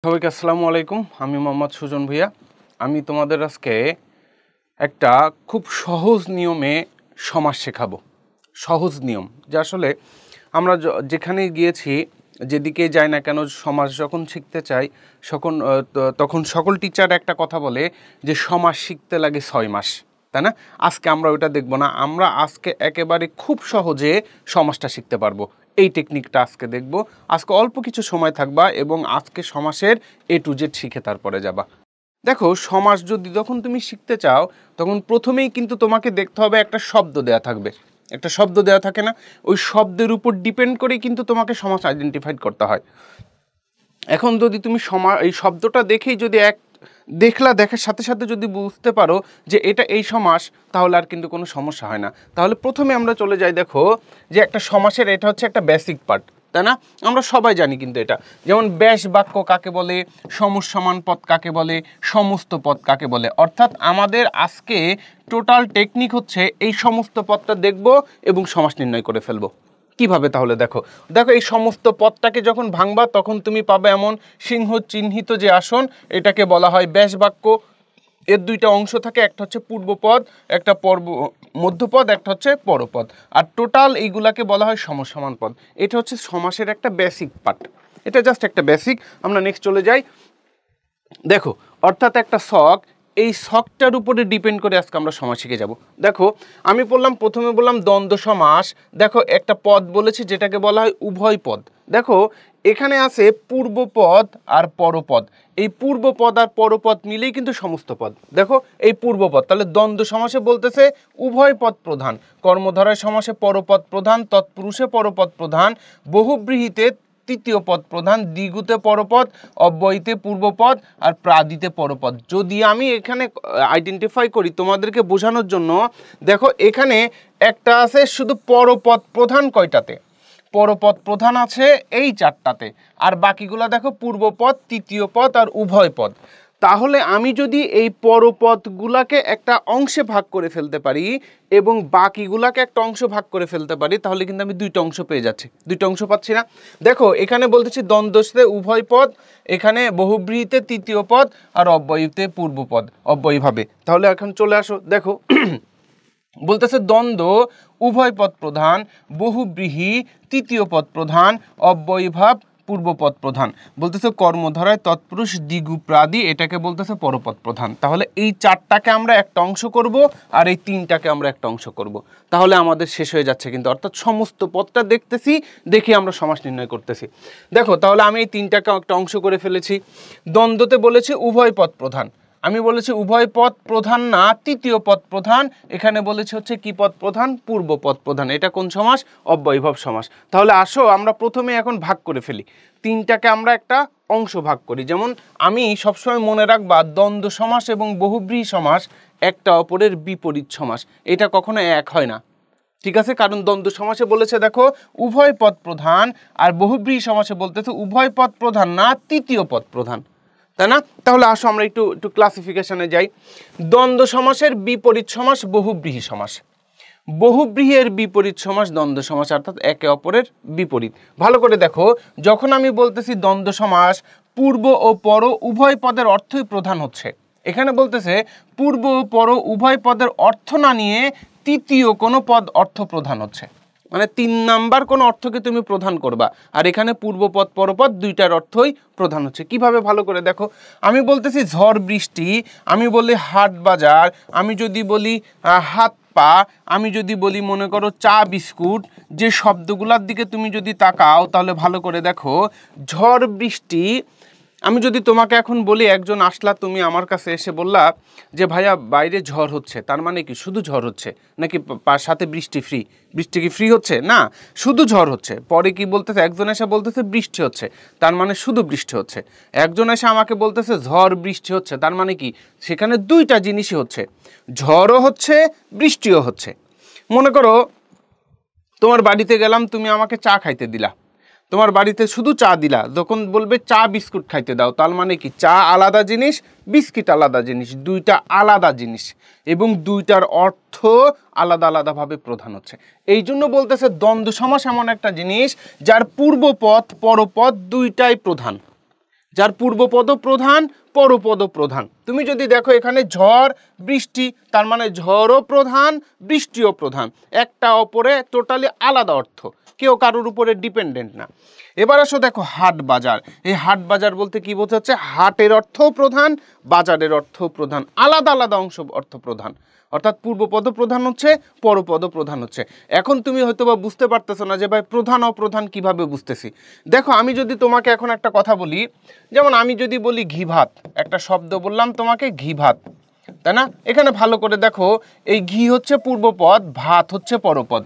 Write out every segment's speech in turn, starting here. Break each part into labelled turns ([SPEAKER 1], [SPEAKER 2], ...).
[SPEAKER 1] সবাইকে আসসালামু আলাইকুম। আমি মোহাম্মদ সুজন ভুঁইয়া। আমি তোমাদের আজকে একটা খুব সহজ নিয়মে সমাস শেখাবো। সহজ নিয়ম যে আসলে আমরা যেখানে গিয়েছি, যেদিকে যাই না কেন, সমাস যখন শিখতে চাই তখন সকল টিচার একটা কথা বলে যে সমাস শিখতে লাগে 6 মাস, তাই না? আজকে আমরা ওইটা দেখব না। আমরা আজকে একেবারে খুব সহজে সমাসটা শিখতে পারবো। এই টেকনিকটা আজকে দেখব। আজকে অল্প কিছু সময় থাকবা এবং আজকে সমাসের A to Z শিখে তারপরে যাবা। দেখো, সমাস যখন তুমি শিখতে চাও তখন প্রথমেই কিন্তু তোমাকে দেখতে হবে একটা শব্দ দেয়া থাকবে। একটা শব্দ দেওয়া থাকে না? ওই শব্দের উপর ডিপেন্ড করে কিন্তু তোমাকে সমাস আইডেন্টিফাইড করতে হয়। এখন যদি তুমি এই শব্দটা দেখেই যদি দেখার সাথে সাথে যদি বুঝতে পারো যে এটা এই সমাস, তাহলে আর কিন্তু কোনো সমস্যা হয় না। তাহলে প্রথমে আমরা চলে যাই, দেখো যে একটা সমাসের এটা হচ্ছে একটা বেসিক পার্ট, তাই না? আমরা সবাই জানি কিন্তু এটা, যেমন ব্যাস বাক্য কাকে বলে, সমসমান পদ কাকে বলে, সমস্ত পদ কাকে বলে। অর্থাৎ আমাদের আজকে টোটাল টেকনিক হচ্ছে এই সমস্ত পদটা দেখব এবং সমাস নির্ণয় করে ফেলবো। কিভাবে? তাহলে দেখো এই সমস্ত পদটাকে যখন ভাঙবা তখন তুমি পাবে এমন সিংহ চিহ্নিত যে আসন, এটাকে বলা হয় ব্যাস বাক্য। এর দুইটা অংশ থাকে, একটা হচ্ছে পূর্বপদ, একটা মধ্যপদ, একটা হচ্ছে পরপদ। আর টোটাল এইগুলাকে বলা হয় সমসমান পদ। এটা হচ্ছে সমাসের একটা বেসিক পার্ট। এটা জাস্ট একটা বেসিক। আমরা নেক্সট চলে যাই। দেখো, অর্থাৎ একটা ছক, এই ছকটার উপরে ডিপেন্ড করে আজকে আমরা সমাস শিখে যাব। দেখো, আমি প্রথমে বললাম দ্বন্দ্ব সমাস। দেখো, একটা পদ বলেছি যেটাকে বলা হয় উভয় পদ। দেখো, এখানে আছে পূর্বপদ আর পরপদ। এই পূর্বপদ আর পরপদ মিলেই কিন্তু সমস্ত পদ। দেখো, এই পূর্বপদ, তাহলে দ্বন্দ্ব সমাসে বলতেছে উভয় পদ প্রধান, কর্মধারয় সমাসে পরপদ প্রধান, তৎপুরুষে পরপদ প্রধান, বহুব্রীহিতে তৃতীয় পদ প্রধান, দ্বিগুতে পরপদ, অব্যয়ীতে পূর্বপদ আর প্রাদিতে পরপদ। যদি আমি এখানে আইডেন্টিফাই করি তোমাদেরকে বোঝানোর জন্য, দেখো এখানে একটা আছে শুধু পরপদ প্রধান। কয়টাতে? পরপদ প্রধান আছে এই 4টাতে। আর বাকিগুলা দেখো পূর্বপদ, তৃতীয় পদ আর উভয় পদ। তাহলে আমি যদি এই পরপদগুলাকে একটা অংশে ভাগ করে ফেলতে পারি এবং বাকিগুলাকে একটা অংশ ভাগ করে ফেলতে পারি, তাহলে কিন্তু আমি দুইটা অংশ পেয়ে যাচ্ছি। দুইটা অংশ পাচ্ছি না? দেখো, এখানে বলতেছি দ্বন্দ্বস্থে উভয় পদ, এখানে বহুব্রীহিতে তৃতীয় পদ আর অব্যয়ীতে পূর্বপদ, অব্যয়ীভাবে। তাহলে এখন চলে আসো, দেখো বলতেছে দ্বন্দ্ব উভয় পদ প্রধান, বহুব্রীহি তৃতীয় পদ প্রধান, অব্যয়ীভাব পূর্বপদ প্রধান। বলতেছে কর্মধারায় তৎপুরুষ দ্বিগু প্রাদি, এটাকে বলতেছে পরপদ প্রধান। তাহলে এই 4টাকে আমরা একটা অংশ করব আর এই 3টাকে আমরা একটা অংশ করব। তাহলে আমাদের শেষ হয়ে যাচ্ছে কিন্তু, অর্থাৎ সমস্ত পদটা দেখতেছি, দেখে আমরা সমাস নির্ণয় করতেছি। দেখো, তাহলে আমি এই 3টাকে একটা অংশ করে ফেলেছি। দ্বন্দ্বতে বলেছি উভয় পদ প্রধান, আমি বলেছি উভয় পদ প্রধান না, তৃতীয় পদ প্রধান। এখানে বলেছি হচ্ছে কি পদ প্রধান? পূর্ব পদ প্রধান। এটা কোন সমাস? অব্যয়ীভাব সমাস। তাহলে আসো আমরা প্রথমে এখন ভাগ করে ফেলি। 3টাকে আমরা একটা অংশ ভাগ করি। যেমন আমি সবসময় মনে রাখবা, দ্বন্দ্ব সমাস এবং বহুব্রীহি সমাস একটা অপরের বিপরীত সমাস। এটা কখনো এক হয় না, ঠিক আছে? কারণ দ্বন্দ্ব সমাসে বলেছে দেখো উভয় পদ প্রধান, আর বহুব্রীহি সমাসে বলতেছে উভয় পদ প্রধান না, তৃতীয় পদ প্রধান, তাই না? তাহলে আসো আমরা একটু ক্লাসিফিকেশনে যাই। দ্বন্দ্ব সমাসের বিপরীত সমাস বহুব্রীহি সমাস। বহুব্রীহির বিপরীত সমাস দ্বন্দ্ব সমাস, অর্থাৎ একে অপরের বিপরীত। ভালো করে দেখো, যখন আমি বলতেছি দ্বন্দ্ব সমাস, পূর্ব ও পর উভয় পদের অর্থই প্রধান হচ্ছে। এখানে বলতেছে পূর্ব ও পর উভয় পদের অর্থ না নিয়ে তৃতীয় কোনো পদ অর্থ প্রধান হচ্ছে, মানে 3 নাম্বার কোন অর্থকে তুমি প্রধান করবা। আর এখানে পূর্বপদ পরপদ দুইটার অর্থই প্রধান হচ্ছে। কিভাবে? ভালো করে দেখো, আমি বলতেছি ঝড় বৃষ্টি, আমি বলি হাট বাজার, আমি যদি বলি হাত পা, আমি যদি বলি মনে করো চা বিস্কুট, যে শব্দগুলোর দিকে তুমি যদি তাকাও তাহলে ভালো করে দেখো, ঝড় বৃষ্টি। আমি যদি তোমাকে এখন বলি, একজন আসলা, তুমি আমার কাছে এসে বললা যে ভাইয়া বাইরে ঝড় হচ্ছে, তার মানে কি শুধু ঝড় হচ্ছে নাকি সাথে বৃষ্টি ফ্রি? বৃষ্টি কি ফ্রি হচ্ছে? না, শুধু ঝড় হচ্ছে। পরে কি বলতেছে, একজন এসে বলতেছে বৃষ্টি হচ্ছে, তার মানে শুধু বৃষ্টি হচ্ছে। একজন এসে আমাকে বলতেছে ঝড় বৃষ্টি হচ্ছে, তার মানে কি সেখানে দুইটা জিনিসই হচ্ছে, ঝড়ও হচ্ছে বৃষ্টিও হচ্ছে। মনে করো তোমার বাড়িতে গেলাম, তুমি আমাকে চা খাইতে দিলা, তোমার বাড়িতে শুধু চা দিলা, যখন বলবে চা বিস্কুট খাইতে দাও, তার মানে কি চা আলাদা জিনিস, বিস্কিট আলাদা জিনিস, দুইটা আলাদা জিনিস এবং দুইটার অর্থ আলাদা আলাদাভাবে প্রধান হচ্ছে। এই জন্য বলতেছে দ্বন্দ্ব সমাস এমন একটা জিনিস যার পূর্বপদ পরপদ দুইটাই প্রধান, যার পূর্বপদ প্রধান পরপদ প্রধান। তুমি যদি দেখো এখানে ঝড় বৃষ্টি, তার মানে ঝড়ও প্রধান বৃষ্টিও প্রধান, একটা অপরে টোটালি আলাদা অর্থ, কেউ কারোর উপরে ডিপেন্ডেন্ট না। এবার আসো দেখো হাট বাজার। এই হাট বাজার বলতে কি বোঝাচ্ছে? হাটের অর্থও প্রধান, বাজারের অর্থও প্রধান, আলাদা আলাদা অংশ অর্থ প্রধান। অর্থাৎ পূর্বপদ প্রধান হচ্ছে, পরপদ প্রধান হচ্ছে। এখন তুমি হয়তো বা বুঝতে পারতেছো না যে ভাই প্রধান অপ্রধান কিভাবে বুঝতেছি। দেখো আমি যদি তোমাকে এখন একটা কথা বলি, যেমন আমি যদি বলি ঘি ভাত, একটা শব্দ বললাম তোমাকে ঘি ভাত, তাই না? এখানে ভালো করে দেখো, এই ঘি হচ্ছে পূর্বপদ, ভাত হচ্ছে পরপদ।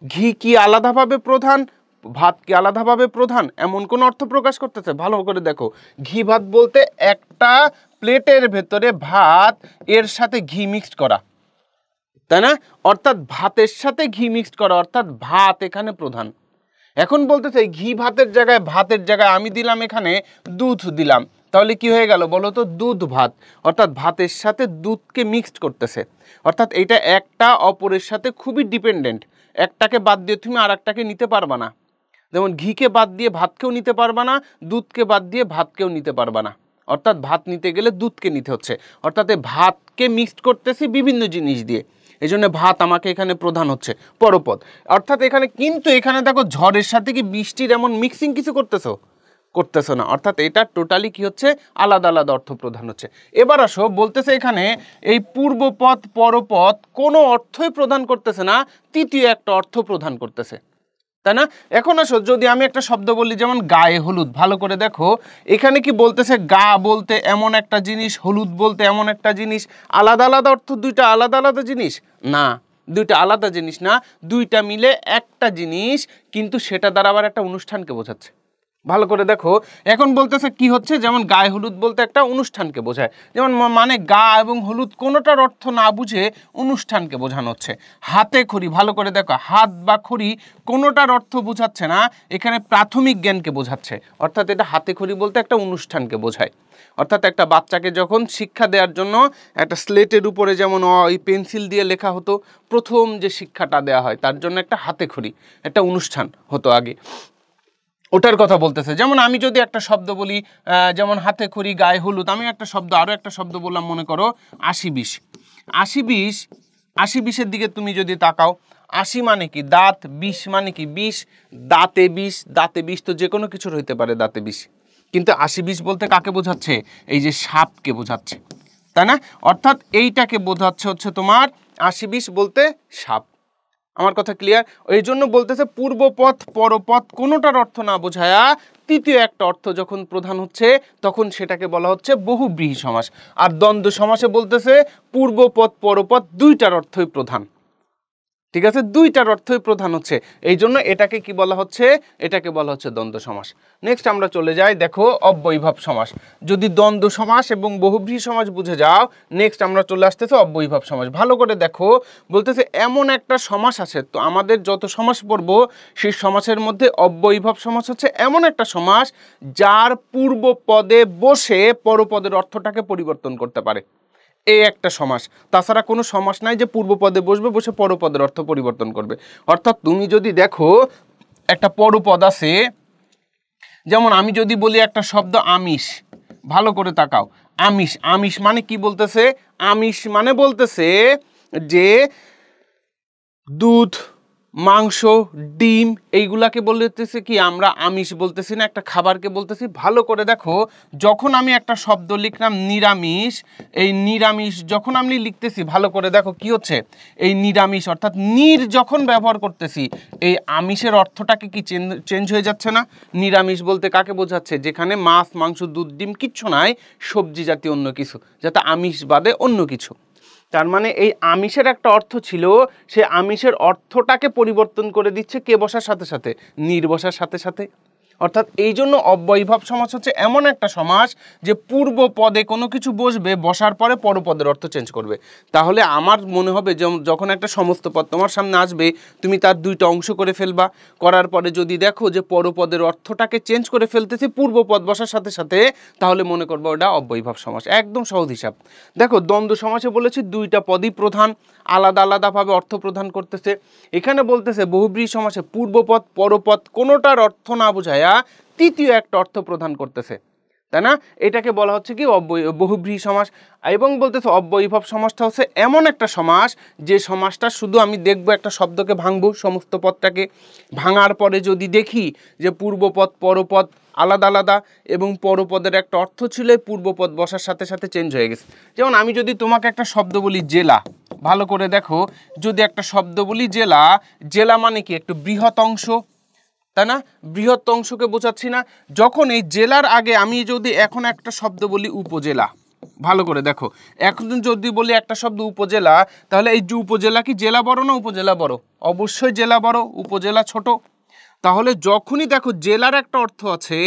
[SPEAKER 1] ঘি কি আলাদাভাবে প্রধান, ভাত কি আলাদাভাবে প্রধান, এমন কোন অর্থ প্রকাশ করতেছে? ভালো করে দেখো, ঘি ভাত বলতে একটা প্লেটের ভেতরে ভাত এর সাথে ঘি মিক্সড করা, তাই না? অর্থাৎ ভাতের সাথে ঘি মিক্সড করা, অর্থাৎ ভাত এখানে প্রধান। এখন বলতেছে ঘি ভাতের জায়গায় আমি দিলাম এখানে দুধ দিলাম, তাহলে কি হয়ে গেল বলো তো? দুধ ভাত। অর্থাৎ ভাতের সাথে দুধকে মিক্সড করতেছে, অর্থাৎ এটা একটা অপরের সাথে খুবই ডিপেন্ডেন্ট। একটাকে বাদ দিয়ে তুমি আর একটাকে নিতে পারবা না। যেমন ঘিকে বাদ দিয়ে ভাতকেও নিতে পারবা না, দুধকে বাদ দিয়ে ভাতকেও নিতে পারবা না। অর্থাৎ ভাত নিতে গেলে দুধকে নিতে হচ্ছে, অর্থাৎ এই ভাতকে মিক্সড করতেছি বিভিন্ন জিনিস দিয়ে, এই জন্য ভাত আমাকে এখানে প্রধান হচ্ছে, পরপদ। অর্থাৎ এখানে কিন্তু এখানে দেখো ঝড়ের সাথে কি বৃষ্টির এমন মিক্সিং কিছু করতেছো না, অর্থাৎ এটা টোটালি কি হচ্ছে? আলাদা আলাদা অর্থ প্রধান হচ্ছে। এবার আসো বলতেছে এখানে এই পূর্বপদ পরপদ কোনো অর্থই প্রদান করতেছে না, তৃতীয় একটা অর্থ প্রদান করতেছে, তাই না? এখন আসো যদি আমি একটা শব্দ বলি যেমন গায়ে হলুদ, ভালো করে দেখো এখানে কি বলতেছে? গা বলতে এমন একটা জিনিস, হলুদ বলতে এমন একটা জিনিস, আলাদা আলাদা অর্থ, দুইটা আলাদা আলাদা জিনিস না, দুইটা আলাদা জিনিস না, দুইটা মিলে একটা জিনিস, কিন্তু সেটা দ্বারা আবার একটা অনুষ্ঠানকে বোঝাচ্ছে। ভালো করে দেখো এখন বলতেছে কি হচ্ছে, যেমন গায়ে হলুদ বলতে একটা অনুষ্ঠানকে বোঝায়, যেমন মানে গা এবং হলুদ কোনোটার অর্থ না বুঝে অনুষ্ঠানকে বোঝানো হচ্ছে। হাতে খড়ি, ভালো করে দেখো হাত বা খড়ি কোনোটার অর্থ বোঝাচ্ছে না, এখানে প্রাথমিক জ্ঞানকে বোঝাচ্ছে, অর্থাৎ এটা হাতে খড়ি বলতে একটা অনুষ্ঠানকে বোঝায়। অর্থাৎ একটা বাচ্চাকে যখন শিক্ষা দেওয়ার জন্য একটা স্লেটের উপরে যেমন ওই পেন্সিল দিয়ে লেখা হতো, প্রথম যে শিক্ষাটা দেওয়া হয় তার জন্য একটা হাতে খড়ি, একটা অনুষ্ঠান হতো আগে, ওটার কথা বলতেছে। যেমন আমি যদি একটা শব্দ বলি যেমন হাতে খড়ি গায়ে হলুদ, আমি একটা শব্দ আরও একটা শব্দ বললাম, মনে করো 80-20। 80-20, 80-20-এর দিকে তুমি যদি তাকাও, 80 মানে কি দাঁত, 20 মানে কি বিষ, দাঁতে বিষ, দাঁতে বিষ তো যে কোনো কিছুর হইতে পারে দাঁতে বিষ, কিন্তু 80-20 বলতে কাকে বোঝাচ্ছে? এই যে সাপকে বোঝাচ্ছে, তাই না? অর্থাৎ এইটাকে বোঝাচ্ছে হচ্ছে তোমার 80-20 বলতে সাপ। আমার কথা ক্লিয়ার? এই জন্য বলতেছে পূর্বপদ পরপদ কোনোটার অর্থ না বোঝায়া তৃতীয় একটা অর্থ যখন প্রধান হচ্ছে তখন সেটাকে বলা হচ্ছে বহুব্রীহি সমাস। আর দ্বন্দ্ব সমাসে বলতেছে পূর্বপদ পরপদ দুইটার অর্থই প্রধান, ঠিক আছে? দুইটার অর্থই প্রধান হচ্ছে, এই জন্য এটাকে কি বলা হচ্ছে? এটাকে বলা হচ্ছে দ্বন্দ্ব সমাস। নেক্সট আমরা চলে যাই, দেখো অব্যয়ীভাব সমাস। যদি দ্বন্দ্ব সমাস এবং বহুব্রীহি সমাস বুঝে যাও, নেক্সট আমরা চলে আসতেছে অব্যয়ীভাব সমাস। ভালো করে দেখো বলতেছে এমন একটা সমাস আছে, তো আমাদের যত সমাস পড়ব সেই সমাসের মধ্যে অব্যয়ীভাব সমাস হচ্ছে এমন একটা সমাস যার পূর্ব পদে বসে পরপদের অর্থটাকে পরিবর্তন করতে পারে, এই একটা সমাস। তাছাড়া কোনো সমাস নাই যে পূর্বপদে বসবে, বসে পরপদের অর্থ পরিবর্তন করবে। অর্থাৎ তুমি যদি দেখো একটা পরপদ আছে, যেমন আমি যদি বলি একটা শব্দ আমিষ, ভালো করে তাকাও, আমিষ, আমিষ মানে কি বলতেছে? আমিষ মানে বলতেছে যে দুধ, মাংস, ডিম এইগুলাকে বলতেছে কি আমরা আমিষ বলতেছি না, একটা খাবারকে বলতেছি। ভালো করে দেখো যখন আমি একটা শব্দ লিখলাম নিরামিষ, এই নিরামিষ যখন আমি লিখতেছি ভালো করে দেখো কি হচ্ছে? এই নিরামিষ অর্থাৎ নির যখন ব্যবহার করতেছি এই আমিষের অর্থটাকে কি চেঞ্জ হয়ে যাচ্ছে না? নিরামিষ বলতে কাকে বোঝাচ্ছে? যেখানে মাছ, মাংস, দুধ, ডিম কিচ্ছু নাই, সবজি জাতীয় অন্য কিছু, যাতে আমিষ বাদে অন্য কিছু। তার মানে এই আমিষের একটা অর্থ ছিল, সে আমিষের অর্থটাকে পরিবর্তন করে দিচ্ছে কে বসার সাথে সাথে? নির বসার সাথে সাথে। অর্থাৎ এই জন্য অব্যয়ীভাব সমাস হচ্ছে এমন একটা সমাস যে পূর্ব পদে কোনো কিছু বসবে, বসার পরে পরপদের অর্থ চেঞ্জ করবে। তাহলে আমার মনে হবে যখন একটা সমস্ত পদ তোমার সামনে আসবে তুমি তার দুইটা অংশ করে ফেলবা, করার পরে যদি দেখো যে পরপদের অর্থটাকে চেঞ্জ করে ফেলতেছি পূর্ব পদ বসার সাথে সাথে, তাহলে মনে করবো ওটা অব্যয়ীভাব সমাস। একদম সহজ হিসাব। দেখো দ্বন্দ্ব সমাসে বলেছি দুইটা পদই প্রধান, আলাদা আলাদাভাবে অর্থ প্রদান করতেছে। এখানে বলতেছে বহুব্রীহি সমাসে পূর্বপদ পরপদ কোনোটার অর্থ না বুঝায়া তৃতীয় একটা অর্থ প্রদান করতেছে। তাই না? এটাকে বলা হচ্ছে কি বহুব্রীহি সমাস। এবং বলতেছে অব্যয়ীভাব সমাসটা হচ্ছে এমন একটা সমাস যে সমাসটা শুধু আমি দেখবো একটা শব্দকে ভাঙবো, সমস্ত পদটাকে ভাঙার পরে যদি দেখি যে পূর্বপদ পরপদ আলাদা আলাদা এবং পরপদের একটা অর্থ ছিল পূর্বপদ বসার সাথে সাথে চেঞ্জ হয়ে গেছে। যেমন আমি যদি তোমাকে একটা শব্দ বলি জেলা, ভালো করে দেখো, যদি একটা শব্দ বলি জেলা, জেলা মানে কি একটু বৃহৎ অংশ, তাই না? বৃহৎ অংশকে বোঝাচ্ছি না? যখন এই জেলার আগে আমি যদি এখন একটা শব্দ বলি উপজেলা, ভালো করে দেখো, এখন যদি বলি একটা শব্দ উপজেলা, তাহলে এই যে উপজেলা কি জেলা বড় না উপজেলা বড়? অবশ্যই জেলা বড়, উপজেলা ছোট। তাহলে যখনই দেখো জেলার একটা অর্থ আছে,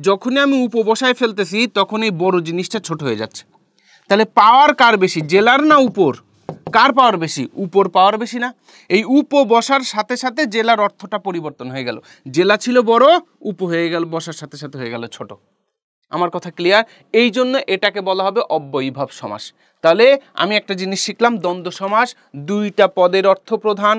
[SPEAKER 1] যখনই আমি উপবসায় ফেলতেছি তখন এই বড় জিনিসটা ছোট হয়ে যাচ্ছে। তাহলে পাওয়ার কার বেশি, জেলার না উপর? কার পাওয়ার বেশি? উপর পাওয়ার বেশি না? এই উপ বসার সাথে সাথে জেলার অর্থটা পরিবর্তন হয়ে গেল। জেলা ছিল বড়, উপ হয়ে গেল, বসার সাথে সাথে হয়ে গেল ছোট। আমার কথা ক্লিয়ার? এই জন্য এটাকে বলা হবে অব্যয়ীভাব সমাস। তাহলে আমি একটা জিনিস শিখলাম, দ্বন্দ্ব সমাস দুইটা পদের অর্থ প্রধান,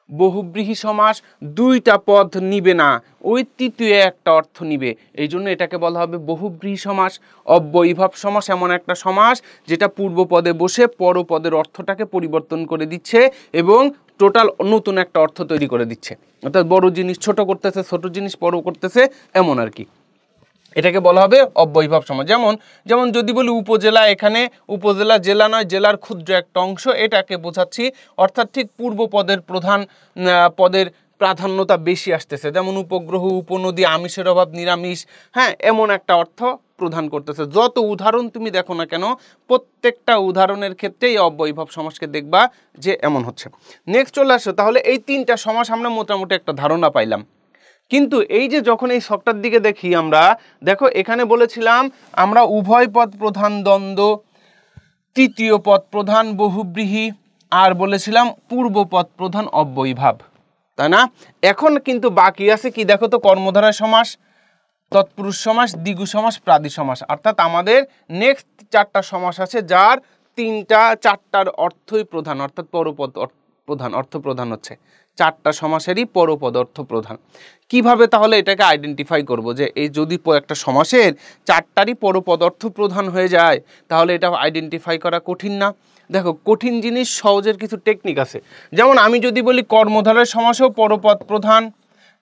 [SPEAKER 1] বহুব্রীহি সমাস দুইটা পদ নিবে না, ওই তৃতীয় একটা অর্থ নিবে, এই জন্য এটাকে বলা হবে বহুব্রীহি সমাস। অব্যয়ীভাব সমাস এমন একটা সমাস যেটা পূর্ব পদে বসে পরপদের অর্থটাকে পরিবর্তন করে দিচ্ছে এবং টোটাল নতুন একটা অর্থ তৈরি করে দিচ্ছে। অর্থাৎ বড় জিনিস ছোট করতেছে, ছোট জিনিস বড় করতেছে, এমন আর কি। এটাকে বলা হবে অব্যয়ীভাব সমাস। যেমন যদি বলি উপজেলা, এখানে উপজেলা জেলা নয়, জেলার ক্ষুদ্র একটা অংশ, এটাকে বোঝাচ্ছি। অর্থাৎ ঠিক পূর্ব পদের প্রধান পদের প্রাধান্যতা বেশি আসতেছে, যেমন উপগ্রহ, উপনদী, আমিষের অভাব, নিরামিষ, হ্যাঁ, এমন একটা অর্থ প্রদান করতেছে। যত উদাহরণ তুমি দেখো না কেন, প্রত্যেকটা উদাহরণের ক্ষেত্রে এই অব্যয়ীভাব সমাসকে দেখবা যে এমন হচ্ছে। নেক্সট চলে আসো, তাহলে এই তিনটা সমাস আমরা মোটামুটি একটা ধারণা পাইলাম। কিন্তু এই যে যখন এই ছকটার দিকে দেখি আমরা, দেখো এখানে বলেছিলাম আমরা উভয় পদ প্রধান দ্বন্দ্ব, তৃতীয় পদ প্রধান বহুব্রীহি, আর বলেছিলাম পূর্ব পদ প্রধান অব্যয়ীভাব, তাই না? এখন কিন্তু বাকি আছে কি দেখো তো, কর্মধারয় সমাস, তৎপুরুষ সমাস, দ্বিগু সমাস, প্রাদি সমাস। অর্থাৎ আমাদের নেক্সট চারটা সমাস আছে যার চারটার অর্থই প্রধান, অর্থাৎ পরপদ প্রধান, অর্থ প্রধান হচ্ছে চারটা সমাসেরই পরপদ অর্থ প্রধান। কিভাবে তাহলে এটাকে আইডেন্টিফাই করব যে এই যদি একটা সমাসের চারটারই পরপদ অর্থ প্রধান হয়ে যায় তাহলে এটা আইডেন্টিফাই করা কঠিন না? দেখো, কঠিন জিনিস সহজের কিছু টেকনিক আছে। যেমন আমি যদি বলি কর্মধারয় সমাসেও পরপদ প্রধান,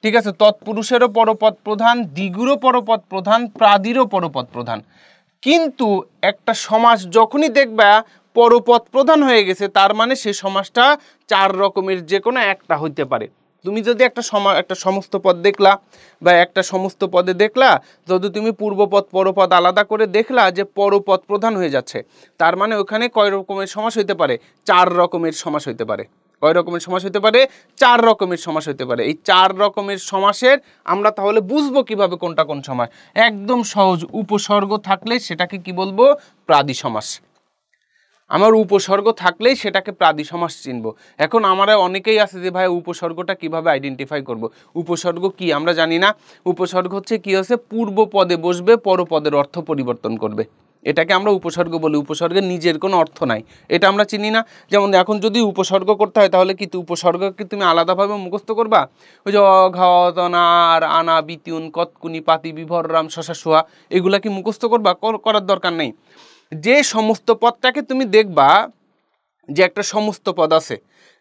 [SPEAKER 1] ঠিক আছে, তৎপুরুষেরও পরপদ প্রধান, দ্বিগুরও পরপদ প্রধান, প্রাদিরও পরপদ প্রধান। কিন্তু একটা সমাস যখনই দেখবা পরপদ প্রধান হয়ে গেছে, তার মানে সেই সমাসটা চার রকমের যে কোনো একটা হইতে পারে। তুমি যদি একটা সমস্ত পদ দেখলা বা একটা সমস্ত পদে দেখলা, যদি তুমি পূর্বপদ পরপদ আলাদা করে দেখলা যে পরপদ প্রধান হয়ে যাচ্ছে, তার মানে ওখানে কয় রকমের সমাস হইতে পারে? চার রকমের সমাস হইতে পারে। কয় রকমের সমাস হইতে পারে? চার রকমের সমাস হইতে পারে। এই চার রকমের সমাসের আমরা তাহলে বুঝবো কিভাবে কোনটা কোন সমাস? একদম সহজ, উপসর্গ থাকলে সেটাকে কি বলবো? প্রাদি সমাস। আমার উপসর্গ থাকলেই সেটাকে প্রাদি সমাস চিনব। এখন আমরা অনেকেই আছে যে ভাই উপসর্গটা কিভাবে আইডেন্টিফাই করব? উপসর্গ কি আমরা জানি না। উপসর্গ হচ্ছে কি, হচ্ছে পূর্ব পদে বসবে, পরপদের অর্থ পরিবর্তন করবে, এটাকে আমরা উপসর্গ বলি। উপসর্গের নিজের কোনো অর্থ নাই, এটা আমরা চিনি না। যেমন এখন যদি উপসর্গ করতে হয় তাহলে কি উপসর্গ কি তুমি আলাদাভাবে মুখস্থ করবা? ওই যে অঘাতনার আনা বিতিউন কতকুনি পাতি বিভর রাম শশা সোহা, এগুলা কি মুখস্থ করবা? করার দরকার নেই। যে সমস্ত পদটাকে তুমি দেখবা যে একটা সমস্ত পদ আছে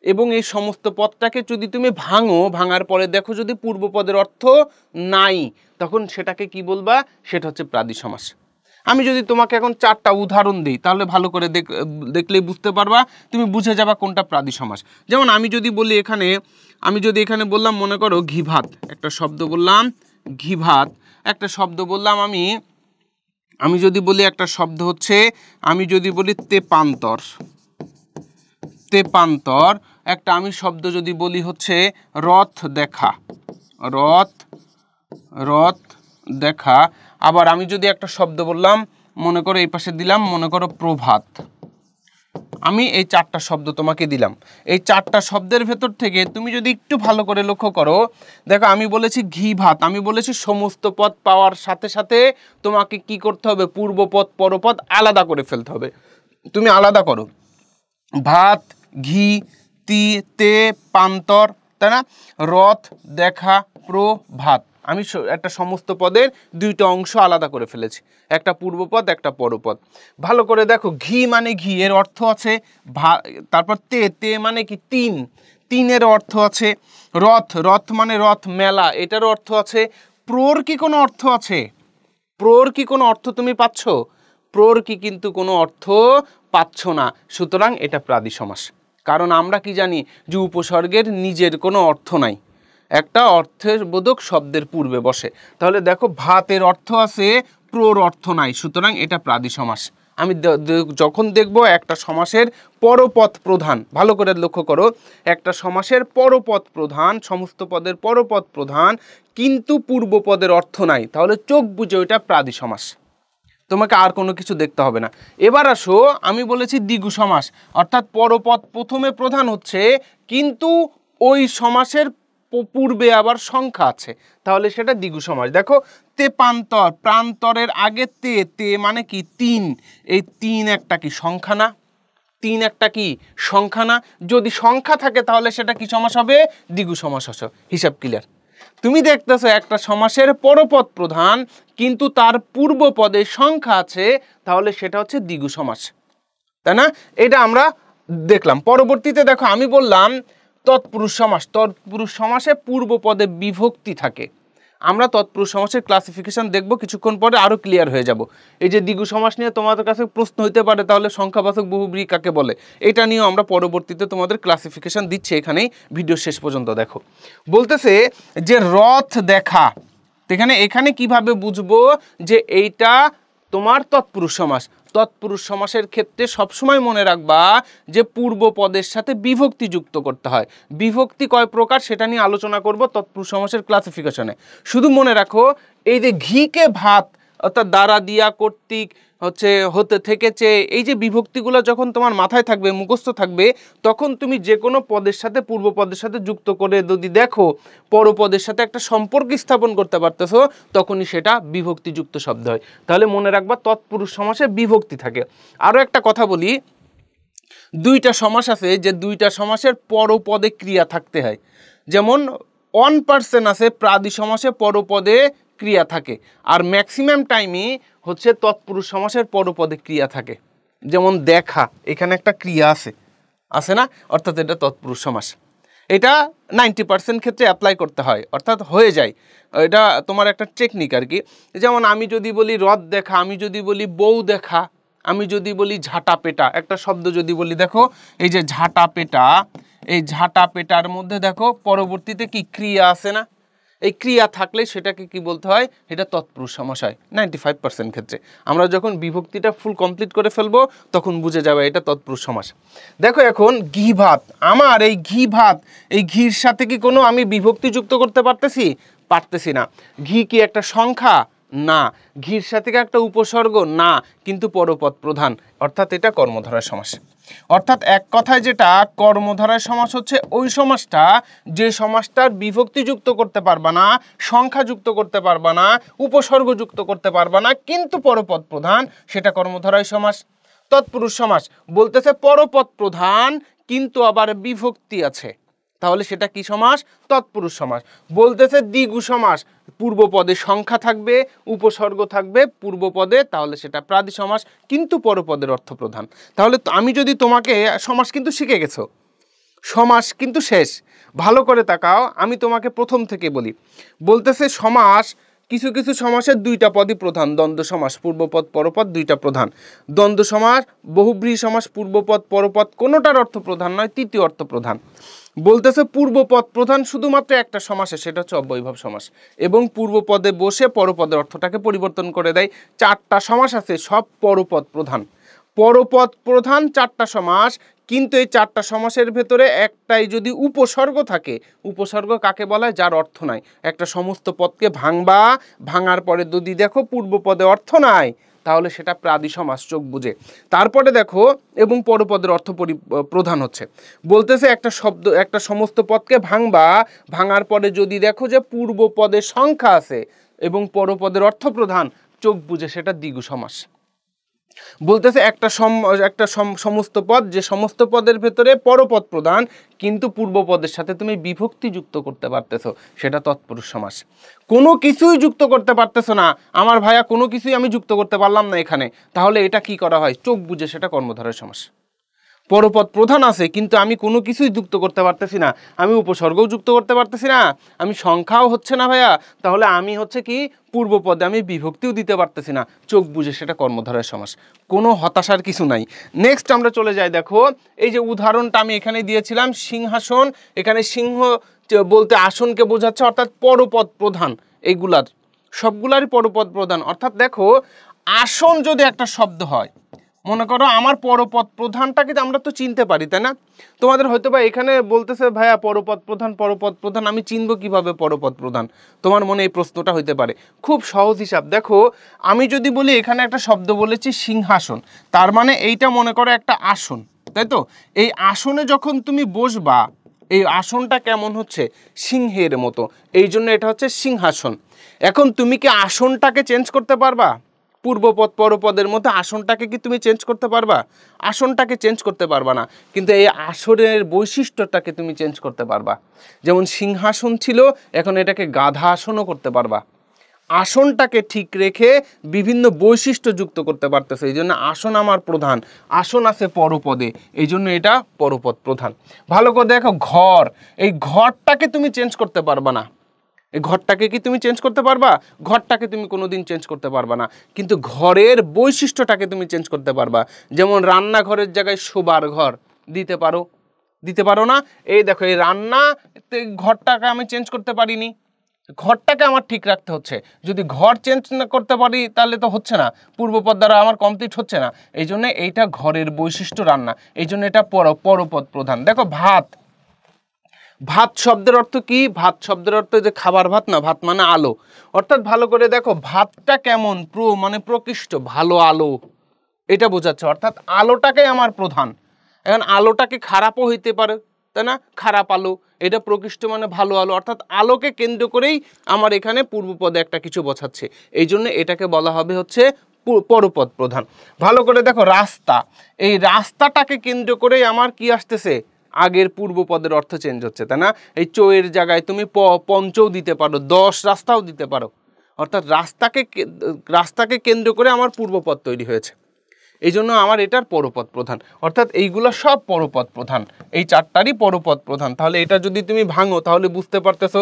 [SPEAKER 1] এবং এই সমস্ত পদটাকে যদি তুমি ভাঙার পরে দেখো যদি পূর্ব পদের অর্থ নাই, তখন সেটাকে কি বলবা? সেটা হচ্ছে প্রাদি সমাস। আমি যদি তোমাকে এখন চারটা উদাহরণ দিই তাহলে ভালো করে দেখলেই বুঝতে পারবা, তুমি বুঝে যাবা কোনটা প্রাদি সমাস। যেমন আমি যদি এখানে বললাম, মনে করো ঘিভাত, একটা শব্দ বললাম ঘিভাত, একটা শব্দ বললাম আমি যদি বলি একটা শব্দ হচ্ছে, আমি যদি বলি তেপান্তর, একটা আমি শব্দ যদি বলি হচ্ছে রথ দেখা, রথ দেখা। আবার আমি যদি একটা শব্দ বললাম, মনে করো এই পাশে দিলাম, মনে করো প্রভাত। আমি এই চারটা শব্দ তোমাকে দিলাম। এই চারটা শব্দের ভেতর থেকে তুমি যদি একটু ভালো করে লক্ষ্য করো, দেখো আমি বলেছি ঘি ভাত, আমি বলেছি সমস্ত পদ পাওয়ার সাথে সাথে তোমাকে কি করতে হবে? পূর্বপদ পরপদ আলাদা করে ফেলতে হবে। তুমি আলাদা করো, ভাত, ঘি, তে পান্তর, তাই না? রথ দেখা, প্রভাত। আমি একটা সমস্ত পদের দুইটা অংশ আলাদা করে ফেলেছি, একটা পূর্বপদ একটা পরপদ। ভালো করে দেখো, ঘি মানে ঘি এর অর্থ আছে তারপর তে মানে কি তিন, তিনের অর্থ আছে রথ, রথ মানে রথ মেলা, এটার অর্থ আছে। প্রোর কি কোনো অর্থ আছে? প্রোর কি কোনো অর্থ তুমি পাচ্ছ? প্রোর কি কিন্তু কোনো অর্থ পাচ্ছ না, সুতরাং এটা প্রাদি সমাস। কারণ আমরা কি জানি যে উপসর্গের নিজের কোনো অর্থ নাই, একটা অর্থের বোধক শব্দের পূর্বে বসে। তাহলে দেখো ভাতের অর্থ আছে, প্রোর অর্থ নাই, সুতরাং এটা প্রাদি সমাস। আমি যখন দেখব একটা সমাসের পরপদ প্রধান, ভালো করে লক্ষ্য করো, একটা সমাসের পরপদ প্রধান, সমস্ত পদের পরপদ প্রধান কিন্তু পূর্বপদের অর্থ নাই, তাহলে চোখ বুঝে ওইটা প্রাদি সমাস, তোমাকে আর কোনো কিছু দেখতে হবে না। এবার আসো, আমি বলেছি দ্বিগু সমাস, অর্থাৎ পরপদ প্রথমে প্রধান হচ্ছে কিন্তু ওই সমাসের পূর্বে আবার সংখ্যা আছে, তাহলে সেটা দ্বিগু সমাস। দেখো তে প্রান্তর, প্রান্তরের আগে তে মানে কি তিন, এই তিন একটা কি সংখ্যা না? তিন একটা কি সংখ্যা না? যদি সংখ্যা থাকে তাহলে সেটা কি সমাস হবে? দ্বিগু সমাস হবে। হিসাব ক্লিয়ার? তুমি দেখতেছো একটা সমাসের পরপদ প্রধান কিন্তু তার পূর্ব পদে সংখ্যা আছে, তাহলে সেটা হচ্ছে দ্বিগু সমাস, তাই না? এটা আমরা দেখলাম। পরবর্তীতে দেখো আমি বললাম তৎপুরুষ সমাস, তৎপুরুষ সমাসে পূর্ব পদে বিভক্তি থাকে। আমরা তৎপুরুষ সমাসের ক্লাসিফিকেশন দেখব কিছুক্ষণ পরে, আরো ক্লিয়ার হয়ে যাব। এই যে দ্বিগু সমাস নিয়ে তোমাদের কাছে প্রশ্ন হইতে পারে, তাহলে সংখ্যাবাচক বহুব্রীহি কাকে বলে, এটা নিয়েও আমরা পরবর্তীতে তোমাদের ক্লাসিফিকেশন দিচ্ছি, এখানেই ভিডিও শেষ পর্যন্ত দেখো। বলতেছে যে রথ দেখা, এখানে কিভাবে বুঝবো যে এইটা তোমার তৎপুরুষ সমাস? তৎপুরুষ সমাসের ক্ষেত্রে সবসময় মনে রাখবা যে পূর্ব পদের সাথে বিভক্তি যুক্ত করতে হয়। বিভক্তি কয় প্রকার সেটা নিয়ে আলোচনা করব তৎপুরুষ সমাসের ক্লাসিফিকেশনে। শুধু মনে রাখো, এই যে ঘিকে ভাত, অর্থাৎ দ্বারা দিয়া কর্তৃক হতে থেকেছে, এই যে বিভক্তিগুলো যখন তোমার মাথায় থাকবে, মুখস্থ থাকবে, তখন তুমি যে কোনো পদের সাথে পূর্ব পদের সাথে যুক্ত করে যদি দেখো পরপদের সাথে একটা সম্পর্ক স্থাপন করতে পারতেছো, তখনই সেটা বিভক্তিযুক্ত শব্দ হয়। তাহলে মনে রাখবা তৎপুরুষ সমাসে বিভক্তি থাকে। আরও একটা কথা বলি, দুইটা সমাস আছে যে দুইটা সমাসের পরপদে ক্রিয়া থাকতে হয়। যেমন 1% আছে প্রাদি সমাসে পরপদে ক্রিয়া থাকে, আর ম্যাক্সিমাম টাইমই তৎপুরুষ সমাসের পরপদে ক্রিয়া থাকে। যেমন দেখা, এখানে একটা ক্রিয়া আছে না, অর্থাৎ এটা তৎপুরুষ সমাস। এটা 90% ক্ষেত্রে অ্যাপ্লাই করতে হয়, অর্থাৎ হয়ে যায়। এটা তোমার একটা টেকনিক আর কি। যেমন আমি যদি বলি রথ দেখা, আমি যদি বলি বউ দেখা, আমি যদি বলি ঝাঁটা পেটা, একটা শব্দ যদি বলি, দেখো এই যে ঝাঁটা পেটা, এই ঝাঁটা পেটার মধ্যে দেখো পরবর্তীতে কি ক্রিয়া আছে না? এই ক্রিয়া থাকলে সেটাকে কি বলতে হয়? এটা তৎপুরুষ সমাস হয় 95% ক্ষেত্রে। আমরা যখন বিভক্তিটা ফুল কমপ্লিট করে ফেলবো তখন বুঝে যাবে এটা তৎপুরুষ সমাস। দেখো এখন ঘি ভাত, আমার এই ঘি ভাত, এই ঘির সাথে কি কোনো আমি বিভক্তি যুক্ত করতে পারতেছি না। ঘি কি একটা সংখ্যা? না। ঘির সাথে কি একটা উপসর্গ? না, কিন্তু পরপদ প্রধান, অর্থাৎ এটা কর্মধারয় সমাস। অর্থাৎ এক কথায় যেটা কর্মধারয় সমাস হচ্ছে ওই সমাসটা যে সমাসটার বিভক্তি যুক্ত করতে পারবা না, সংখ্যা যুক্ত করতে পারবা না, উপসর্গ যুক্ত করতে পারবা না, কিন্তু পরপদ প্রধান, সেটা কর্মধারয় সমাস। তৎপুরুষ সমাস বলতেছে পরপদ প্রধান কিন্তু আবার বিভক্তি আছে, তাহলে সেটা কি সমাস? তৎপুরুষ সমাস। বলতেছে দ্বিগু সমাস, পূর্ব পদে সংখ্যা থাকবে, উপসর্গ থাকবে পূর্ব পদে, তাহলে সেটা প্রাদি সমাস কিন্তু পরপদের অর্থ প্রধান। তাহলে আমি যদি তোমাকে, সমাস কিন্তু শিখে গেছো, সমাস কিন্তু শেষ, ভালো করে তাকাও, আমি তোমাকে প্রথম থেকে বলি। বলতেছে সমাস, কিছু কিছু সমাসের দুইটা পদই প্রধান, দ্বন্দ্ব সমাস পূর্বপদ পরপদ দুইটা প্রধান। দ্বন্দ্ব সমাস, বহুব্রীহি সমাস পূর্বপদ পরপদ কোনোটার অর্থ প্রধান নয়, তৃতীয় অর্থ প্রধান। বলতেছে পূর্বপদ প্রধান শুধুমাত্র একটা সমাসে, সেটা হচ্ছে অব্যয়ীভাব সমাস, এবং পূর্বপদে বসে পরপদের অর্থটাকে পরিবর্তন করে দেয়। চারটা সমাস আছে, সব পরপদ প্রধান। পরপদ প্রধান চারটা সমাস, কিন্তু এই চারটা সমাসের ভেতরে একটাই যদি উপসর্গ থাকে, উপসর্গ কাকে বলা হয়? যার অর্থ নাই। একটা সমস্ত পদকে ভাঙার পরে যদি দেখো পূর্ব পদে অর্থ নাই, তাহলে সেটা প্রাদি সমাস, চোখ বুঝে। তারপরে দেখো এবং পরপদের অর্থ প্রধান হচ্ছে, বলতেছে একটা সমস্ত পদকে ভাঙার পরে যদি দেখো যে পূর্ব পদে সংখ্যা আছে এবং পরপদের অর্থ প্রধান, চোখ বুঝে সেটা দ্বিগু সমাস। বলতেছে একটা সমস্ত পদ, যে সমস্ত পদের ভেতরে পরপদ প্রধান কিন্তু পূর্ব পদের সাথে তুমি বিভক্তি যুক্ত করতে পারতেছো, সেটা তৎপুরুষ সমাস। কোনো কিছুই যুক্ত করতে পারতেছো না আমার ভাইয়া, কোনো কিছুই আমি যুক্ত করতে পারলাম না এখানে, তাহলে এটা কি করা হয়? চোখ বুঝে সেটা কর্মধারয় সমাস। পরপদ প্রধান আছে কিন্তু আমি কোনো কিছুই যুক্ত করতে পারতেছি না, আমি উপসর্গও যুক্ত করতে পারতেছি না, আমি সংখ্যাও হচ্ছে না ভাইয়া, তাহলে আমি হচ্ছে কি পূর্ব পদে আমি বিভক্তিও দিতে পারতেছি না, চোখ বুঝে সেটা কর্মধারয় সমাস। কোনো হতাশার কিছু নাই। নেক্সট আমরা চলে যাই, দেখো এই যে উদাহরণটা আমি এখানে দিয়েছিলাম সিংহাসন, এখানে সিংহ বলতে আসনকে বোঝাচ্ছে, অর্থাৎ পরপদ প্রধান, এইগুলার সবগুলারই পরপদ প্রধান। অর্থাৎ দেখো আসন যদি একটা শব্দ হয়, মনে করো আমার পরপদ প্রধানটাকে আমরা তো চিনতে পারি, তাই না? তোমাদের হয়তো বা এখানে বলতেছে ভাইয়া পরপদ প্রধান আমি চিনবো কিভাবে পরপদ প্রধান? তোমার মনে এই প্রশ্নটা হইতে পারে। খুব সহজ হিসাব, দেখো আমি যদি বলি এখানে একটা শব্দ বলেছি সিংহাসন, তার মানে এইটা মনে করো একটা আসন, তাই তো? এই আসনে যখন তুমি বসবা, এই আসনটা কেমন হচ্ছে? সিংহের মতো, এই জন্য এটা হচ্ছে সিংহাসন। এখন তুমি কি আসনটাকে চেঞ্জ করতে পারবা? পূর্বপদ পরপদের মধ্যে আসনটাকে কি তুমি চেঞ্জ করতে পারবা? আসনটাকে চেঞ্জ করতে পারবা না, কিন্তু এই আসনের বৈশিষ্ট্যটাকে তুমি চেঞ্জ করতে পারবা। যেমন সিংহাসন ছিল, এখন এটাকে গাধা আসনও করতে পারবা। আসনটাকে ঠিক রেখে বিভিন্ন বৈশিষ্ট্য যুক্ত করতে পারতেছে, এই জন্য আসন আমার প্রধান, আসন আছে পরপদে, এই জন্য এটা পরপদ প্রধান। ভালো করে দেখো ঘর, এই ঘরটাকে তুমি চেঞ্জ করতে পারবা না, এই ঘরটাকে কি তুমি চেঞ্জ করতে পারবা? ঘরটাকে তুমি কোনোদিন চেঞ্জ করতে পারবা না, কিন্তু ঘরের বৈশিষ্ট্যটাকে তুমি চেঞ্জ করতে পারবা। যেমন রান্নাঘরের জায়গায় শোবার ঘর দিতে পারো, দিতে পারো না? এই দেখো এই রান্না ঘরটাকে আমি চেঞ্জ করতে পারিনি, ঘরটাকে আমার ঠিক রাখতে হচ্ছে। যদি ঘর চেঞ্জ না করতে পারি তাহলে তো হচ্ছে না, পূর্বপদ দ্বারা আমার কমপ্লিট হচ্ছে না, এই জন্য এইটা ঘরের বৈশিষ্ট্য রান্না, এই জন্য এটা পরপদ প্রধান। দেখো ভাত, ভাত শব্দের অর্থ কি? ভাত শব্দের অর্থ যে খাবার ভাত না, ভাত মানে আলো। অর্থাৎ ভালো করে দেখো ভাতটা কেমন, মানে প্রকৃষ্ট ভালো আলো, এটা বোঝাচ্ছে। অর্থাৎ আলোটাকে আমার প্রধান। এখন আলোটাকে খারাপও হইতে পারে, তাই না? খারাপ আলো, এটা প্রকৃষ্ট মানে ভালো আলো, অর্থাৎ আলোকে কেন্দ্র করেই আমার এখানে পূর্বপদে একটা কিছু বোঝাচ্ছে, এই জন্য এটাকে বলা হবে হচ্ছে পরপদ প্রধান। ভালো করে দেখো রাস্তা, এই রাস্তাটাকে কেন্দ্র করেই আমার কি আসতেছে? আগের পূর্বপদের অর্থ চেঞ্জ হচ্ছে, তাই না? এই চোয়ের জায়গায় তুমি পঞ্চও দিতে পারো, 10 রাস্তাও দিতে পারো, অর্থাৎ রাস্তাকে কেন্দ্র করে আমার পূর্বপদ তৈরি হয়েছে, এই জন্য আমার এটার পরপদ প্রধান। অর্থাৎ এইগুলো সব পরপদ প্রধান, এই চারটারই পরপদ প্রধান। তাহলে এটা যদি তুমি ভাঙো তাহলে বুঝতে পারতেছো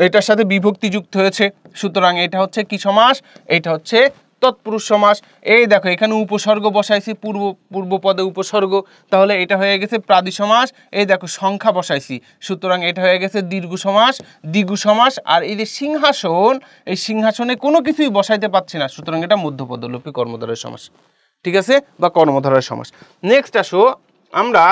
[SPEAKER 1] এটার সাথে বিভক্তি যুক্ত হয়েছে, সুতরাং এটা হচ্ছে কি সমাস? এটা হচ্ছে তৎপুরুষ সমাস। এই দেখো এখানে উপসর্গ বসাইছি, পূর্বপদে উপসর্গ, তাহলে এটা হয়ে গেছে প্রাদি সমাস। এই দেখো সংখ্যা বসাইছি, সুতরাং এটা হয়ে গেছে দীর্ঘ সমাস, দ্বিগু সমাস। আর এই যে সিংহাসন, এই সিংহাসনে কোনো কিছুই বসাইতে পারছি না, সুতরাং এটা মধ্যপদলোপী কর্মধারয় সমাস, ঠিক আছে, বা কর্মধারয় সমাস। নেক্সট আসো, আমরা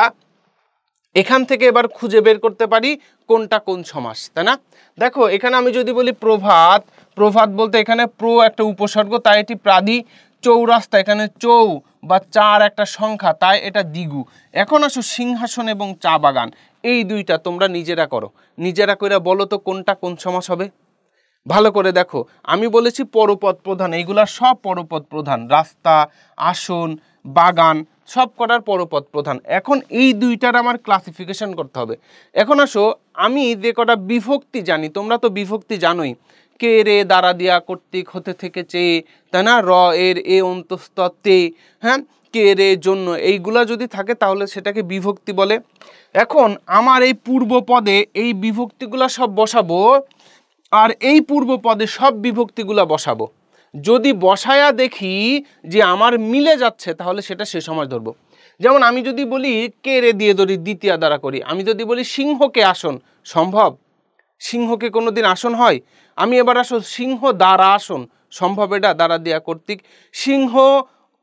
[SPEAKER 1] এখান থেকে এবার খুঁজে বের করতে পারি কোনটা কোন সমাস, তাই না? দেখো এখানে আমি যদি বলি প্রভাত, প্রভাত বলতে এখানে একটা উপসর্গ, তাই এটি প্রাদি। চৌরাস্তা, এখানে চৌ বা চার একটা সংখ্যা, তাই এটা দ্বিগু। এখন আসো সিংহাসন এবং চা বাগান, এই দুইটা তোমরা নিজেরা করো, নিজেরা করে বলো তো কোনটা কোন সমাস হবে। ভালো করে দেখো আমি বলেছি পরপদ প্রধান, এইগুলা সব পরপদ প্রধান, রাস্তা, আসন, বাগান সব করার পরপদ প্রধান। এখন এই দুইটার আমার ক্লাসিফিকেশন করতে হবে। এখন আসো আমি যে কটা বিভক্তি জানি, তোমরা তো বিভক্তি জানোই, কে রে দ্বারা দিয়া কর্তৃক হতে থেকে চেয়ে, তাই না? র এর এ অন্তস্থ তে, হ্যাঁ, কে রে জন্য, এইগুলা যদি থাকে তাহলে সেটাকে বিভক্তি বলে। এখন আমার এই পূর্ব পদে এই বিভক্তিগুলা সব বসাবো, আর এই পূর্ব পদে সব বিভক্তিগুলা বসাবো। যদি বসায়া দেখি যে আমার মিলে যাচ্ছে তাহলে সেটা সে সময় ধরবো। যেমন আমি যদি বলি কে রে দিয়ে ধরি, দ্বিতীয় দ্বারা করি। আমি যদি বলি সিংহকে আসন, সম্ভব? সিংহকে কোনোদিন আসন হয়? আমি এবার আসো সিংহ দ্বারা আসন, সম্ভব? এটা দ্বারা দেয়া কর্তৃক, সিংহ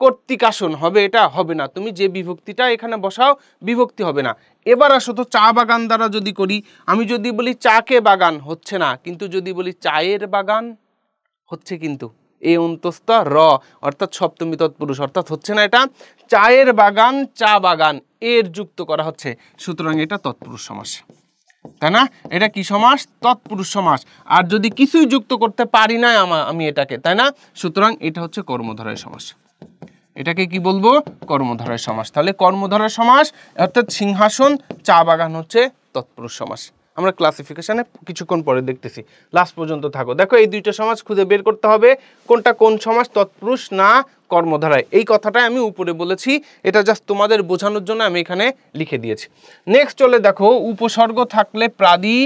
[SPEAKER 1] কর্তৃক আসন হবে? এটা হবে না। তুমি যে বিভক্তিটা এখানে বসাও বিভক্তি হবে না। এবার আসো তো চা বাগান দ্বারা যদি করি, আমি যদি বলি চাকে বাগান, হচ্ছে না, কিন্তু যদি বলি চায়ের বাগান হচ্ছে, কিন্তু এ অন্তস্থ র, অর্থাৎ সপ্তমী তৎপুরুষ, অর্থাৎ হচ্ছে না, এটা চায়ের বাগান, চা বাগান এর যুক্ত করা হচ্ছে, সুতরাং এটা তৎপুরুষ সমাস, তাই না? এটা কি সমাস? তৎপুরুষ সমাস। আর যদি কিছুই যুক্ত করতে পারি না আমি এটাকে, তাই না? সুতরাং এটা হচ্ছে কর্মধারয় সমাস। এটাকে কি বলবো? কর্মধারয় সমাস। তাহলে কর্মধারয় সমাস অর্থাৎ সিংহাসন, চা বাগান হচ্ছে তৎপুরুষ সমাস। আমরা ক্লাসিফিকেশনে কিছুক্ষণ পরে দেখতেছি, লাস্ট পর্যন্ত থাকো। দেখো এই দুইটা সমাস খুঁজে বের করতে হবে কোনটা কোন সমাস, তৎপুরুষ না কর্মধারায়। এই কথাটাই আমি উপরে বলেছি, এটা জাস্ট তোমাদের বোঝানোর জন্য আমি এখানে লিখে দিয়েছি। নেক্সট চলে দেখো, উপসর্গ থাকলে প্রাদি,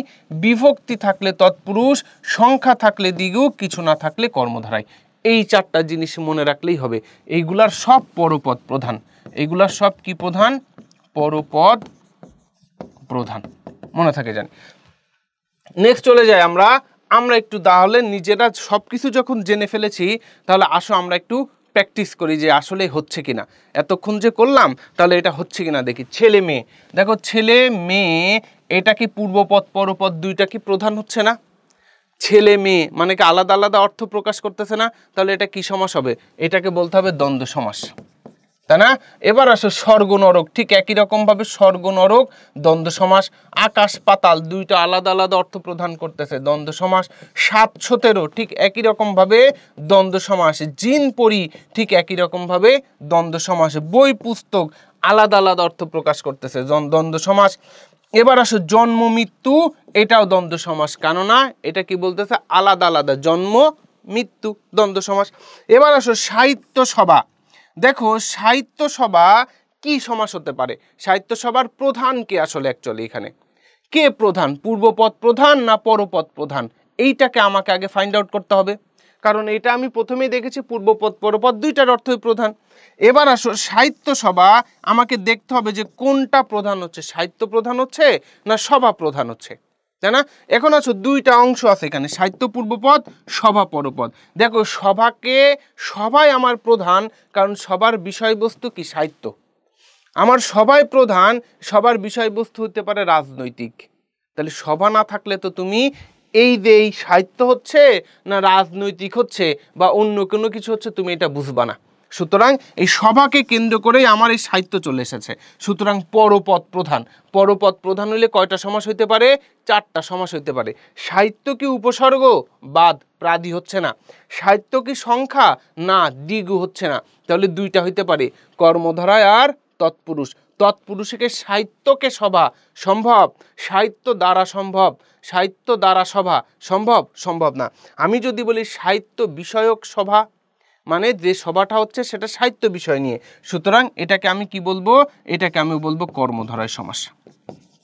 [SPEAKER 1] বিভক্তি থাকলে তৎপুরুষ, সংখ্যা থাকলে দ্বিগু, কিছু না থাকলে কর্মধারায়। এই চারটা জিনিস মনে রাখলেই হবে। এইগুলার সব পরপদ প্রধান, এইগুলার সব কি প্রধান? পরপদ প্রধান, মনে থাকে জানি। নেক্সট চলে যাই আমরা একটু, তাহলে নিজেরা সবকিছু যখন জেনে ফেলেছি, তাহলে আসো আমরা একটু প্র্যাকটিস করি যে আসলে হচ্ছে কিনা। এতক্ষণ যে করলাম, তাহলে এটা হচ্ছে কিনা দেখি। ছেলে মেয়ে, দেখো ছেলে মেয়ে, এটা কি পূর্বপদ পরপদ দুইটা কি প্রধান হচ্ছে না? ছেলে মেয়ে মানে কি আলাদা আলাদা অর্থ প্রকাশ করতেছে না? তাহলে এটা কি সমাস হবে? এটাকে বলতে হবে দ্বন্দ্ব সমাস, তাই না? এবার আসো স্বর্গ নরক, ঠিক একই রকম ভাবে স্বর্গ নরক দ্বন্দ্ব সমাস। আকাশ পাতাল দুইটা আলাদা আলাদা অর্থ প্রদান করতেছে, দ্বন্দ্ব সমাস। 717 ঠিক একই রকম ভাবে দ্বন্দ্ব সমাস। জিন পরি ঠিক একই রকম ভাবে দ্বন্দ্ব সমাস। বই পুস্তক আলাদা আলাদা অর্থ প্রকাশ করতেছে, দ্বন্দ্ব সমাস। এবার আসো জন্ম মৃত্যু, এটাও দ্বন্দ্ব সমাস, কেননা এটা কি বলতেছে? আলাদা আলাদা, জন্ম মৃত্যু, দ্বন্দ্ব সমাস। এবার আসো সাহিত্য সভা, দেখো সাহিত্য সভা কি সমাস হতে পারে? সাহিত্য সভার প্রধান কে আসলে অ্যাকচুয়ালি এখানে? কে প্রধান? পূর্বপদ প্রধান না পরপদ প্রধান? এইটাকে আমাকে আগে ফাইন্ড আউট করতে হবে, কারণ এটা আমি প্রথমেই দেখেছি পূর্বপদ পরপদ দুইটার অর্থই প্রধান। এবার আসো সাহিত্য সভা, আমাকে দেখতে হবে যে কোনটা প্রধান হচ্ছে, সাহিত্য প্রধান হচ্ছে না সভা প্রধান হচ্ছে, তাই না? এখন আসো দুইটা অংশ আছে এখানে, সাহিত্য পূর্বপদ, সভা পরপদ। দেখো সভাই আমার প্রধান, কারণ সবার বিষয়বস্তু কি? সাহিত্য। আমার সবাই প্রধান, সবার বিষয়বস্তু হতে পারে রাজনৈতিক। তাহলে সভা না থাকলে তো তুমি এই যে এই সাহিত্য হচ্ছে না রাজনৈতিক হচ্ছে বা অন্য কোনো কিছু হচ্ছে, তুমি এটা বুঝবা না। সুতরাং এই সভাকে কেন্দ্র করেই আমার এই সাহিত্য চলে এসেছে। সুতরাং পরপদ প্রধান, পরপদ প্রধান হইলে কয়টা সমাস হইতে পারে? 4টা সমাস হইতে পারে। সাহিত্য কি উপসর্গ? বাদ, প্রাদি হচ্ছে না। সাহিত্য কি সংখ্যা? না, দ্বিগু হচ্ছে না। তাহলে দুইটা হইতে পারে, কর্মধারায় আর তৎপুরুষ। তৎপুরুষকে সাহিত্যকে সভা সম্ভব, সাহিত্য দ্বারা সম্ভব, সাহিত্য দ্বারা সভা সম্ভব? সম্ভব না। আমি যদি বলি সাহিত্য বিষয়ক সভা, মানে যে সভাটা হচ্ছে সেটা সাহিত্য বিষয় নিয়ে, সুতরাং এটাকে আমি কি বলবো? এটাকে আমি বলবো কর্মধারয় সমাস,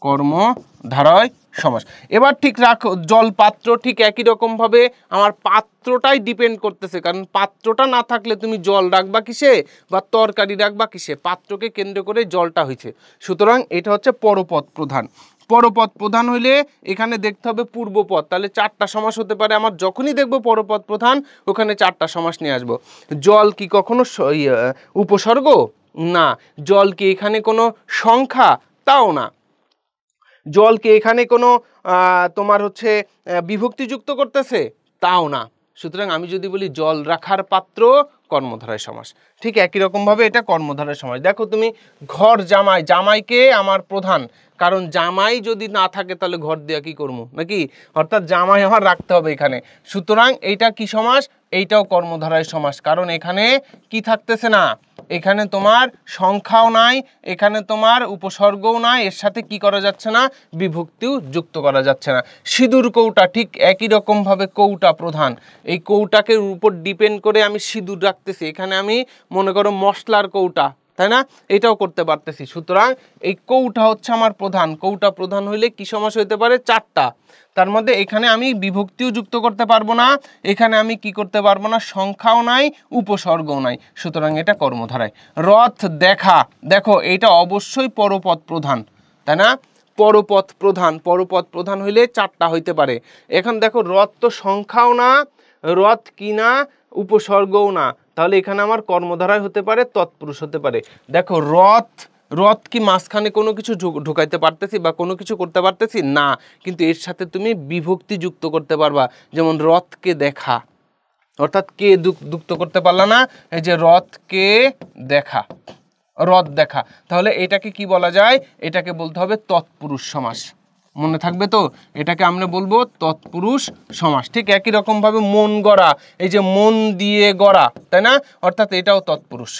[SPEAKER 1] কর্মধারয় সমাস। এবার ঠিক রাখো, জলপাত্র ঠিক একই রকম ভাবে আমার পাত্রটাই ডিপেন্ড করতেছে, কারণ পাত্রটা না থাকলে তুমি জল রাখবা কিসে বা তরকারি রাখবা কিসে? পাত্রকে কেন্দ্র করে জলটা হয়েছে। সুতরাং এটা হচ্ছে পরপদ প্রধান। পরপদ প্রধান হইলে এখানে দেখতে হবে পূর্বপদ, তাহলে 4টা সমাস হতে পারে আমার। যখনই দেখবো পরপদ প্রধান, ওখানে 4টা সমাস নিয়ে আসবো। জল কি কখনো উপসর্গ? না। জল কি এখানে কোনো সংখ্যা? তাও না। জল কি এখানে কোনো তোমার হচ্ছে বিভক্তিযুক্ত করতেছে? তাও না। সুতরাং আমি যদি বলি জল রাখার পাত্র, কর্মধারয় সমাস। ঠিক একই রকম ভাবে এটা কর্মধারয় সমাস। দেখো তুমি ঘর জামাই, জামাইকে আমার প্রধান, কারণ জামাই যদি না থাকে তাহলে ঘর দেয়া কি করবো নাকি? অর্থাৎ জামাই আমার রাখতে হবে এখানে। সুতরাং এইটা কি সমাস? এইটাও কর্মধারয় সমাস, কারণ এখানে কি থাকতেছে না? এখানে তোমার সংখ্যাও নাই, এখানে তোমার উপসর্গও নাই, এর সাথে কি করা যাচ্ছে না? বিভক্তিও যুক্ত করা যাচ্ছে না। সিঁদুর কৌটা ঠিক একই রকম ভাবে কৌটা প্রধান। এই কৌটাকে উপর ডিপেন্ড করে আমি সিঁদুর রাখতেছি, এখানে আমি মনে করো মশলার কৌটা, তাই না? এটাও করতে পারতেছি। সুতরাং এই কৌটা হচ্ছে আমার প্রধান। কৌটা প্রধান হইলে কি সমাস হইতে পারে? 4টা। তার মধ্যে এখানে আমি বিভক্তিও যুক্ত করতে পারবো না, এখানে আমি কি করতে পারবো না? সংখ্যাও নাই, উপসর্গও নাই। সুতরাং এটা কর্মধারায়। রথ দেখা, দেখো এটা অবশ্যই পরপদ প্রধান, তাই না? পরপদ প্রধান, পরপদ প্রধান হইলে 4টা হইতে পারে। এখন দেখো রথ তো সংখ্যাও না, রথ কি না, উপসর্গও না, তাহলে এখানে আমার কর্মধারায় হতে পারে, তৎপুরুষ হতে পারে। দেখো রথ কি মাঝখানে কোনো কিছু ঢুকাইতে পারতেছি বা কোনো কিছু করতে পারতেছি না, কিন্তু এর সাথে তুমি বিভক্তি যুক্ত করতে পারবা, যেমন রথকে দেখা, অর্থাৎ কে যুক্ত করতে পারলা না, এই যে রথকে দেখা, রথ দেখা। তাহলে এটাকে কি বলা যায়? এটাকে বলতে হবে তৎপুরুষ সমাস। মনে থাকবে তো? এটাকে আমরা বলবো তৎপুরুষ সমাস। ঠিক একই রকম ভাবে মন গড়া, এই যে মন দিয়ে গড়া, তাই না? অর্থাৎ এটাও তৎপুরুষ।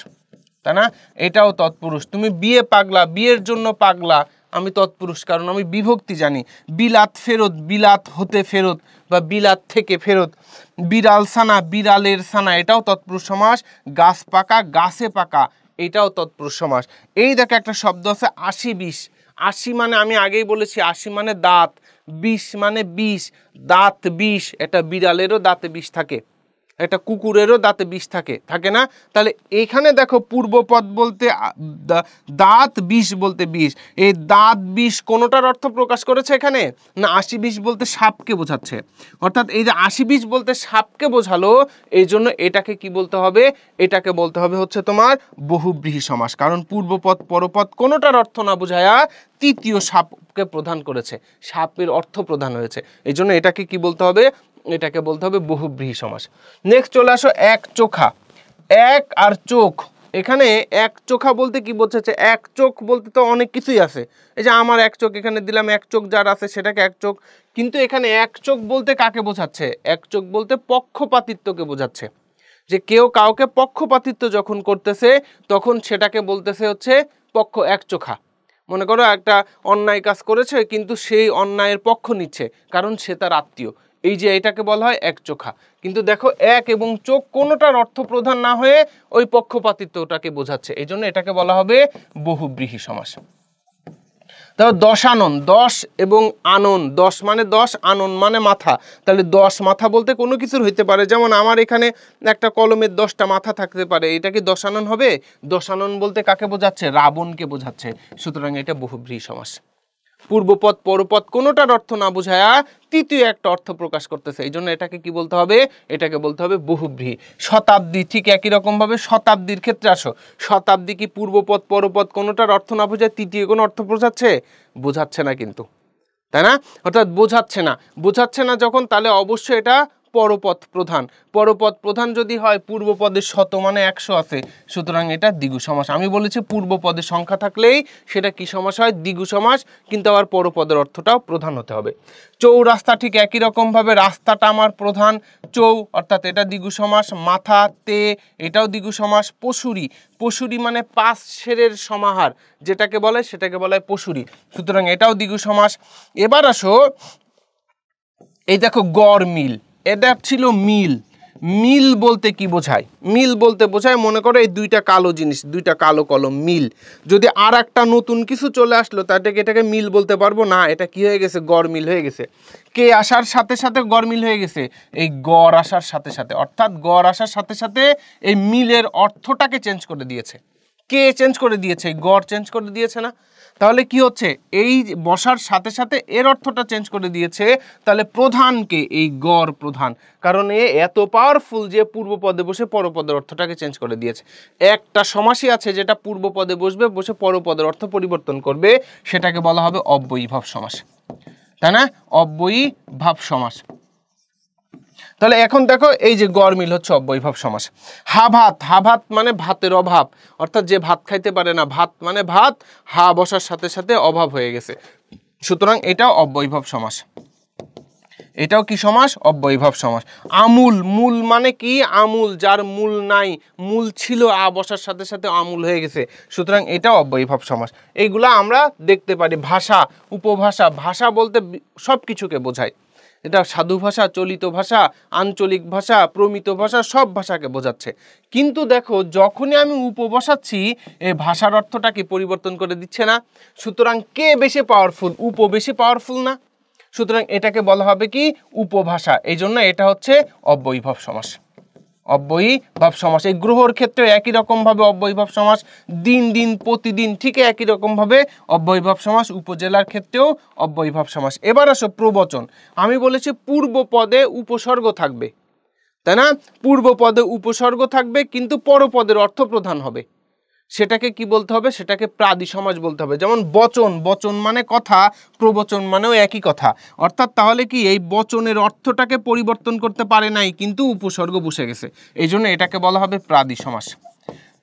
[SPEAKER 1] তাই না? এটাও তৎপুরুষ। তুমি বিয়ে পাগলা, বিয়ের জন্য পাগলা, আমি তৎপুরুষ, কারণ আমি বিভক্তি জানি। বিলাত ফেরত, বিলাত হতে ফেরত বা বিলাত থেকে ফেরত। বিড়াল ছানা, বিড়ালের ছানা, এটাও তৎপুরুষ সমাস। গাছ পাকা, গাছে পাকা, এটাও তৎপুরুষ সমাস। এই দেখো একটা শব্দ আছে 80-20। 80 মানে আমি আগেই বলেছি 80 মানে দাঁত, 20 মানে বিষ, দাঁত বিষ। এটা বিড়ালেরও দাঁতে বিষ থাকে, একটা কুকুরেরও দাঁতে বিষ থাকে, থাকে না? তাহলে এখানে দেখো পূর্বপদ বলতে দাঁত, বিষ বলতে বিষ। এই দাঁত বিষ কোনোটার অর্থ প্রকাশ করেছে এখানে না? 80-20 বলতে সাপকে বোঝাচ্ছে। অর্থাৎ এই যে 80-20 বলতে সাপকে বোঝালো, এই জন্য এটাকে কি বলতে হবে? এটাকে বলতে হবে হচ্ছে তোমার বহুব্রীহি সমাস। কারণ পূর্বপদ পরপদ কোনোটার অর্থ না বোঝায়া তৃতীয় সাপকে প্রদান করেছে, সাপের অর্থ প্রদান হয়েছে। এই জন্য এটাকে কি বলতে হবে? এটাকে বলতে হবে বহুব্রীহি সমাস। নেক্সট চলে আসো এক চোখা। এক আর চোখ, এখানে এক চোখা বলতে কি বোঝাচ্ছে? এক চোখ বলতে তো অনেক কিছুই আছে। এই যে আমার এক চোখ এখানে দিলাম, এক চোখ যার আছে সেটাকে এক চোখ। কিন্তু এখানে এক চোখ বলতে কাকে বোঝাচ্ছে? এক চোখ বলতে পক্ষপাতিত্বকে বোঝাচ্ছে। যে কেউ কাউকে পক্ষপাতিত্ব যখন করতেছে তখন সেটাকে বলতেছে হচ্ছে এক চোখা। মনে করো একটা অন্যায় কাজ করেছে কিন্তু সেই অন্যায়ের পক্ষ নিচ্ছে, কারণ সে তার আত্মীয়, এই যে এটাকে বলা হয় এক চোখা। কিন্তু দেখো এক এবং চোখ কোনোটার অর্থ প্রধান না হয়ে ওই পক্ষপাতিত্বটাকে বোঝাচ্ছে, এই জন্য এটাকে বলা হবে বহুব্রীহি সমাস। তাহলে দশানন, দশ এবং আনন, দশ মানে দশ, আনন মানে মাথা। তাহলে 10 মাথা বলতে কোনো কিছুর হইতে পারে, যেমন আমার এখানে একটা কলমের 10টা মাথা থাকতে পারে, এটা কি দশানন হবে? দশানন বলতে কাকে বোঝাচ্ছে? রাবণকে বোঝাচ্ছে। সুতরাং এটা বহুব্রীহি সমাস। পূর্বপদ পরপদ কোনোটার অর্থ না বোঝায়া তৃতীয় একটা অর্থ প্রকাশ করতেছে, এই জন্য এটাকে কি বলতে হবে? এটাকে বলতে হবে বহুব্রীহি। শতাব্দী, ঠিক একই রকম ভাবে শতাব্দীর ক্ষেত্রে আসো। শতাব্দী কি পূর্বপদ পরপদ কোনোটার অর্থ না বোঝায় তৃতীয় কোনো অর্থ বোঝাচ্ছে? বোঝাচ্ছে না কিন্তু, তাই না? অর্থাৎ বোঝাচ্ছে না, বোঝাচ্ছে না যখন, তাহলে অবশ্যই এটা পরপদ প্রধান। পরপদ প্রধান যদি হয়, পূর্বপদের শত মানে 100 আছে, সুতরাং এটা দ্বিগু সমাস। আমি বলেছি পূর্বপদের সংখ্যা থাকলেই সেটা কি সমাস হয়? দ্বিগু সমাস। কিন্তু আবার পরপদের অর্থটাও প্রধান হতে হবে। চৌরাস্তা, ঠিক একই রকম ভাবে রাস্তাটা আমার প্রধান, চৌ, অর্থাৎ এটা দ্বিগু সমাস। মাথা, তে, এটাও দ্বিগু সমাস। পশুরি, পশুরি মানে 5 সেরের সমাহার যেটাকে বলে সেটাকে বলা হয় পশুরি, সুতরাং এটাও দ্বিগু সমাস। এবার আসো, এই দেখো গড় মিল, এটা ছিল মিল। মিল বলতে কি বোঝায়? মিল বলতে বোঝায়, মনে করো এই দুইটা কালো জিনিস, দুইটা কালো কলম, মিল। যদি আর একটা নতুন কিছু চলে আসলো তাদেরকে এটাকে মিল বলতে পারবো না, এটা কি হয়ে গেছে? গড় মিল হয়ে গেছে। কে আসার সাথে সাথে গড় মিল হয়ে গেছে, এই গড় আসার সাথে সাথে, অর্থাৎ গড় আসার সাথে সাথে এই মিলের অর্থটাকে চেঞ্জ করে দিয়েছে। কে চেঞ্জ করে দিয়েছে? গড় চেঞ্জ করে দিয়েছে না? তাহলে কি হচ্ছে? এই বসার সাথে সাথে এর অর্থটা চেঞ্জ করে দিয়েছে। তাহলে প্রধানকে, এই গড় প্রধান, কারণ এ এত পাওয়ারফুল যে পূর্বপদে বসে পরপদের অর্থটাকে চেঞ্জ করে দিয়েছে। একটা সমাসই আছে যেটা পূর্বপদে বসবে, বসে পরপদের অর্থ পরিবর্তন করবে, সেটাকে বলা হবে অব্যয়ীভাব সমাস, তাই না? অব্যয়ীভাব সমাস। তাহলে এখন দেখো এই যে গড় মিল হচ্ছে অব্যয়ীভাব সমাস। হা ভাত, হা ভাত মানে ভাতের অভাব, অর্থাৎ যে ভাত খাইতে পারে না, ভাত মানে ভাত, হা বসার সাথে সাথে অভাব হয়ে গেছে, সুতরাং এটাও অব্যয়ীভাব সমাস। এটাও কি সমাস? অব্যয়ীভাব সমাস। আমূল, মূল মানে কি? আমূল, যার মূল নাই, মূল ছিল আ বসার সাথে সাথে আমূল হয়ে গেছে, সুতরাং এটাও অব্যয়ীভাব সমাস। এইগুলা আমরা দেখতে পারি। ভাষা, উপভাষা, ভাষা বলতে সব কিছুকে বোঝায়, এটা সাধু ভাষা, চলিত ভাষা, আঞ্চলিক ভাষা, প্রমিত ভাষা, সব ভাষাকে বোঝাচ্ছে। কিন্তু দেখো যখনই আমি উপবসাচ্ছি, এই ভাষার অর্থটা কি পরিবর্তন করে দিচ্ছে না? সুতরাং কে বেশি পাওয়ারফুল? উপ বেশি পাওয়ারফুল না? সুতরাং এটাকে বলা হবে কি? উপভাষা। এই জন্য এটা হচ্ছে অব্যয়ীভাব সমাস। অব্যয়ীভাব সমাস। এই গ্রহর ক্ষেত্রে একই রকম ভাবে অব্যয়ীভাব সমাস, দিন দিন প্রতিদিন ঠিক একই রকম ভাবে অব্যয়ীভাব সমাস, উপজেলার ক্ষেত্রেও অব্যয়ীভাব সমাস। এবার আসো প্রবচন। আমি বলেছি পূর্ব পদে উপসর্গ থাকবে, তাই না? পূর্ব পদে উপসর্গ থাকবে কিন্তু পরপদের অর্থ প্রধান হবে, সেটাকে কি বলতে হবে? সেটাকে প্রাদি সমাস বলতে হবে। যেমন বচন, বচন মানে কথা, প্রবচন মানেও একই কথা, অর্থাৎ তাহলে কি এই বচনের অর্থটাকে পরিবর্তন করতে পারে নাই কিন্তু উপসর্গ বসে গেছে, এই জন্য এটাকে বলা হবে প্রাদি সমাস।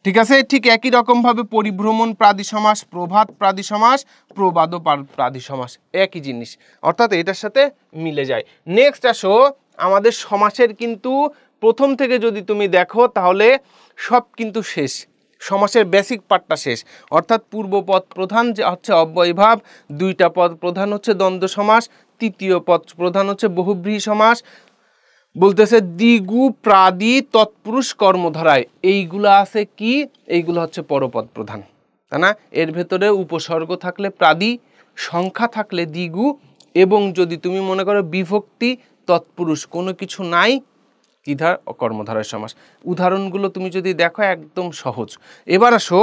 [SPEAKER 1] ঠিক আছে? ঠিক একই রকম ভাবে পরিভ্রমণ প্রাদি সমাস, প্রভাত প্রাদি সমাস, প্রবাদ প্রাদি সমাস, একই জিনিস, অর্থাৎ এটার সাথে মিলে যায়। নেক্সট আসো, আমাদের সমাসের কিন্তু প্রথম থেকে যদি তুমি দেখো তাহলে সব কিন্তু শেষ। সমাসের বেসিক পার্টটা শেষ। অর্থাৎ পূর্বপদ প্রধান যে হচ্ছে অব্যয়ভাব, দুইটা পদ প্রধান হচ্ছে দ্বন্দ্ব সমাস, তৃতীয় পদ প্রধান হচ্ছে বহুব্রীহি সমাস। বলতেছে দ্বিগু প্রাদি তৎপুরুষ কর্মধারায় এইগুলো আছে কি, এইগুলো হচ্ছে পরপদ প্রধান, তাই না? এর ভেতরে উপসর্গ থাকলে প্রাদি, সংখ্যা থাকলে দ্বিগু, এবং যদি তুমি মনে করো বিভক্তি তৎপুরুষ কোনো কিছু নাই, ইধার কর্মধারয় সমাস। উদাহরণগুলো তুমি যদি দেখো একদম সহজ। এবার আসো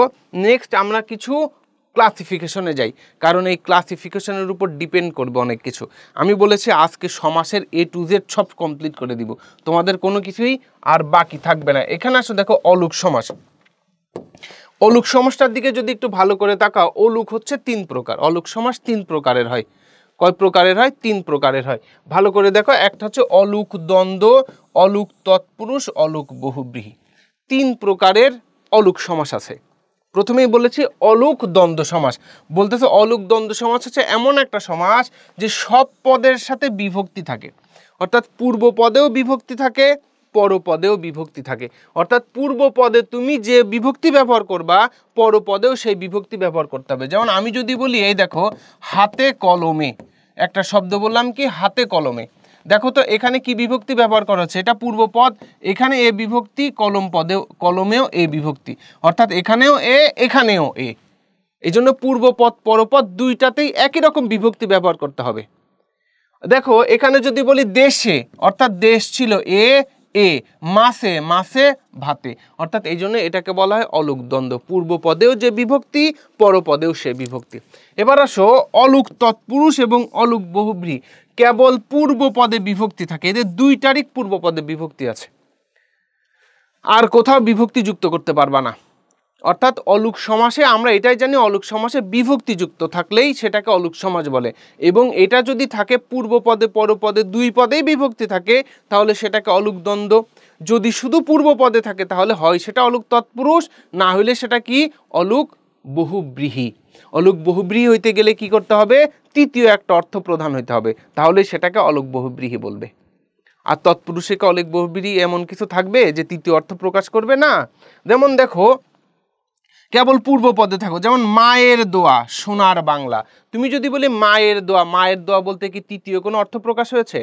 [SPEAKER 1] নেক্সট আমরা কিছু ক্লাসিফিকেশনে যাই, কারণ এই ক্লাসিফিকেশনের উপর ডিপেন্ড করবে অনেক কিছু। আমি বলেছি আজকে সমাসের A to Z সব কমপ্লিট করে দিব, তোমাদের কোনো কিছুই আর বাকি থাকবে না। এখানে আসো দেখো অলুক সমাস। অলুক সমাসটার দিকে যদি একটু ভালো করে তাকাও, অলুক হচ্ছে 3 প্রকার। অলুক সমাস 3 প্রকারের হয়। কয় প্রকারের হয়? 3 প্রকারের হয়। ভালো করে দেখো, একটা হচ্ছে অলুক দ্বন্দ্ব, অলুক তৎপুরুষ, অলুক বহুব্রীহি। 3 প্রকারের অলুক সমাস আছে। প্রথমেই বলেছি অলুক দ্বন্দ্ব সমাস। বলতেছে অলুক দ্বন্দ্ব সমাস হচ্ছে এমন একটা সমাস যে সব পদের সাথে বিভক্তি থাকে, অর্থাৎ পূর্ব পদেও বিভক্তি থাকে, পরপদেও বিভক্তি থাকে। অর্থাৎ পূর্ব পদে তুমি যে বিভক্তি ব্যবহার করবা, পরপদেও সেই বিভক্তি ব্যবহার করতে হবে। যেমন আমি যদি বলি, এই দেখো হাতে কলমে, একটা শব্দ বললাম কি হাতে কলমে, দেখো তো এখানে কি বিভক্তি ব্যবহার করা হচ্ছে, এটা পূর্বপদ, এখানে এ বিভক্তি, কলম পদেও কলমেও এ বিভক্তি, অর্থাৎ এখানেও এ এখানেও এ। এই জন্য পূর্বপদ পরপদ দুইটাতেই একই রকম বিভক্তি ব্যবহার করতে হবে। দেখো এখানে যদি বলি দেশে, অর্থাৎ দেশ ছিল এ এ, মাসে মাসে ভাতে, অর্থাৎ এই জন্য এটাকে বলা হয় অলুক দ্বন্দ্ব, পূর্ব পদেও যে বিভক্তি, পরপদেও সে বিভক্তি। এবার আসো অলুক তৎপুরুষ এবং অলুক বহুব্রীহি, কেবল পূর্ব পদে বিভক্তি থাকে, এদের দুইটারই পূর্ব পদে বিভক্তি আছে, আর কোথাও বিভক্তি যুক্ত করতে পারবা না। অর্থাৎ অলুক সমাসে আমরা এটাই জানি, অলুক সমাসে বিভক্তি যুক্ত থাকলেই সেটাকে অলুক সমাস বলে, এবং এটা যদি থাকে পূর্ব পদে পরপদে দুই পদেই বিভক্তি থাকে তাহলে সেটাকে অলুক দ্বন্দ্ব। যদি শুধু পূর্ব পদে থাকে তাহলে হয় সেটা অলুক তৎপুরুষ, না হইলে সেটা কি অলুক বহুব্রীহি। অলুক বহুব্রীহি হইতে গেলে কি করতে হবে? তৃতীয় একটা অর্থ প্রধান হইতে হবে, তাহলে সেটাকে অলুক বহুব্রীহি বলবে। আর তৎপুরুষে কি অলুক বহুব্রীহি এমন কিছু থাকবে যে তৃতীয় অর্থ প্রকাশ করবে না? যেমন দেখো কেবল পূর্ব পদে থাকো, যেমন মায়ের দোয়া, সোনার বাংলা। তুমি যদি বলি মায়ের দোয়া, মায়ের দোয়া বলতে কি তৃতীয় কোনো অর্থ প্রকাশ হয়েছে?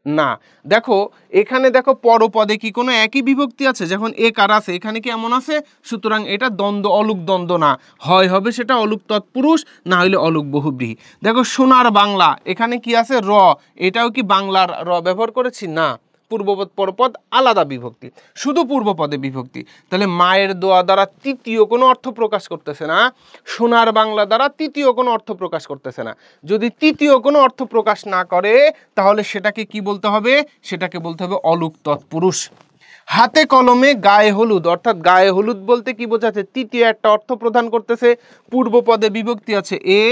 [SPEAKER 1] না। দেখো এখানে দেখো পরপদে কি কোনো একই বিভক্তি আছে? যখন একার আছে, এখানে কি এমন আছে? সুতরাং এটা দ্বন্দ্ব, অলুক দ্বন্দ্ব না, হয় হবে সেটা অলুক তৎপুরুষ, না হইলে অলুক বহুব্রীহি। দেখো সোনার বাংলা, এখানে কি আছে? র, এটাও কি বাংলার র ব্যবহার করেছি? না, পূর্বপদ পরপদ আলাদা বিভক্তি, শুধু পূর্বপদে বিভক্তি। তাহলে মায়ের দোয়া দ্বারা তৃতীয় কোনো অর্থ প্রকাশ করতেছে না, সোনার বাংলা দ্বারা তৃতীয় কোনো অর্থ প্রকাশ করতেছে না। যদি তৃতীয় কোনো অর্থ প্রকাশ না করে তাহলে সেটাকে কি বলতে হবে? সেটাকে বলতে হবে অলুক তৎপুরুষ। হাতে কলমে গায়ে হলুদ, অর্থাৎ গায়ে হলুদ বলতে কি বোঝাচ্ছে? তৃতীয় একটা অর্থ প্রদান করতেছে, পূর্ব পদে বিভক্তি আছে এ,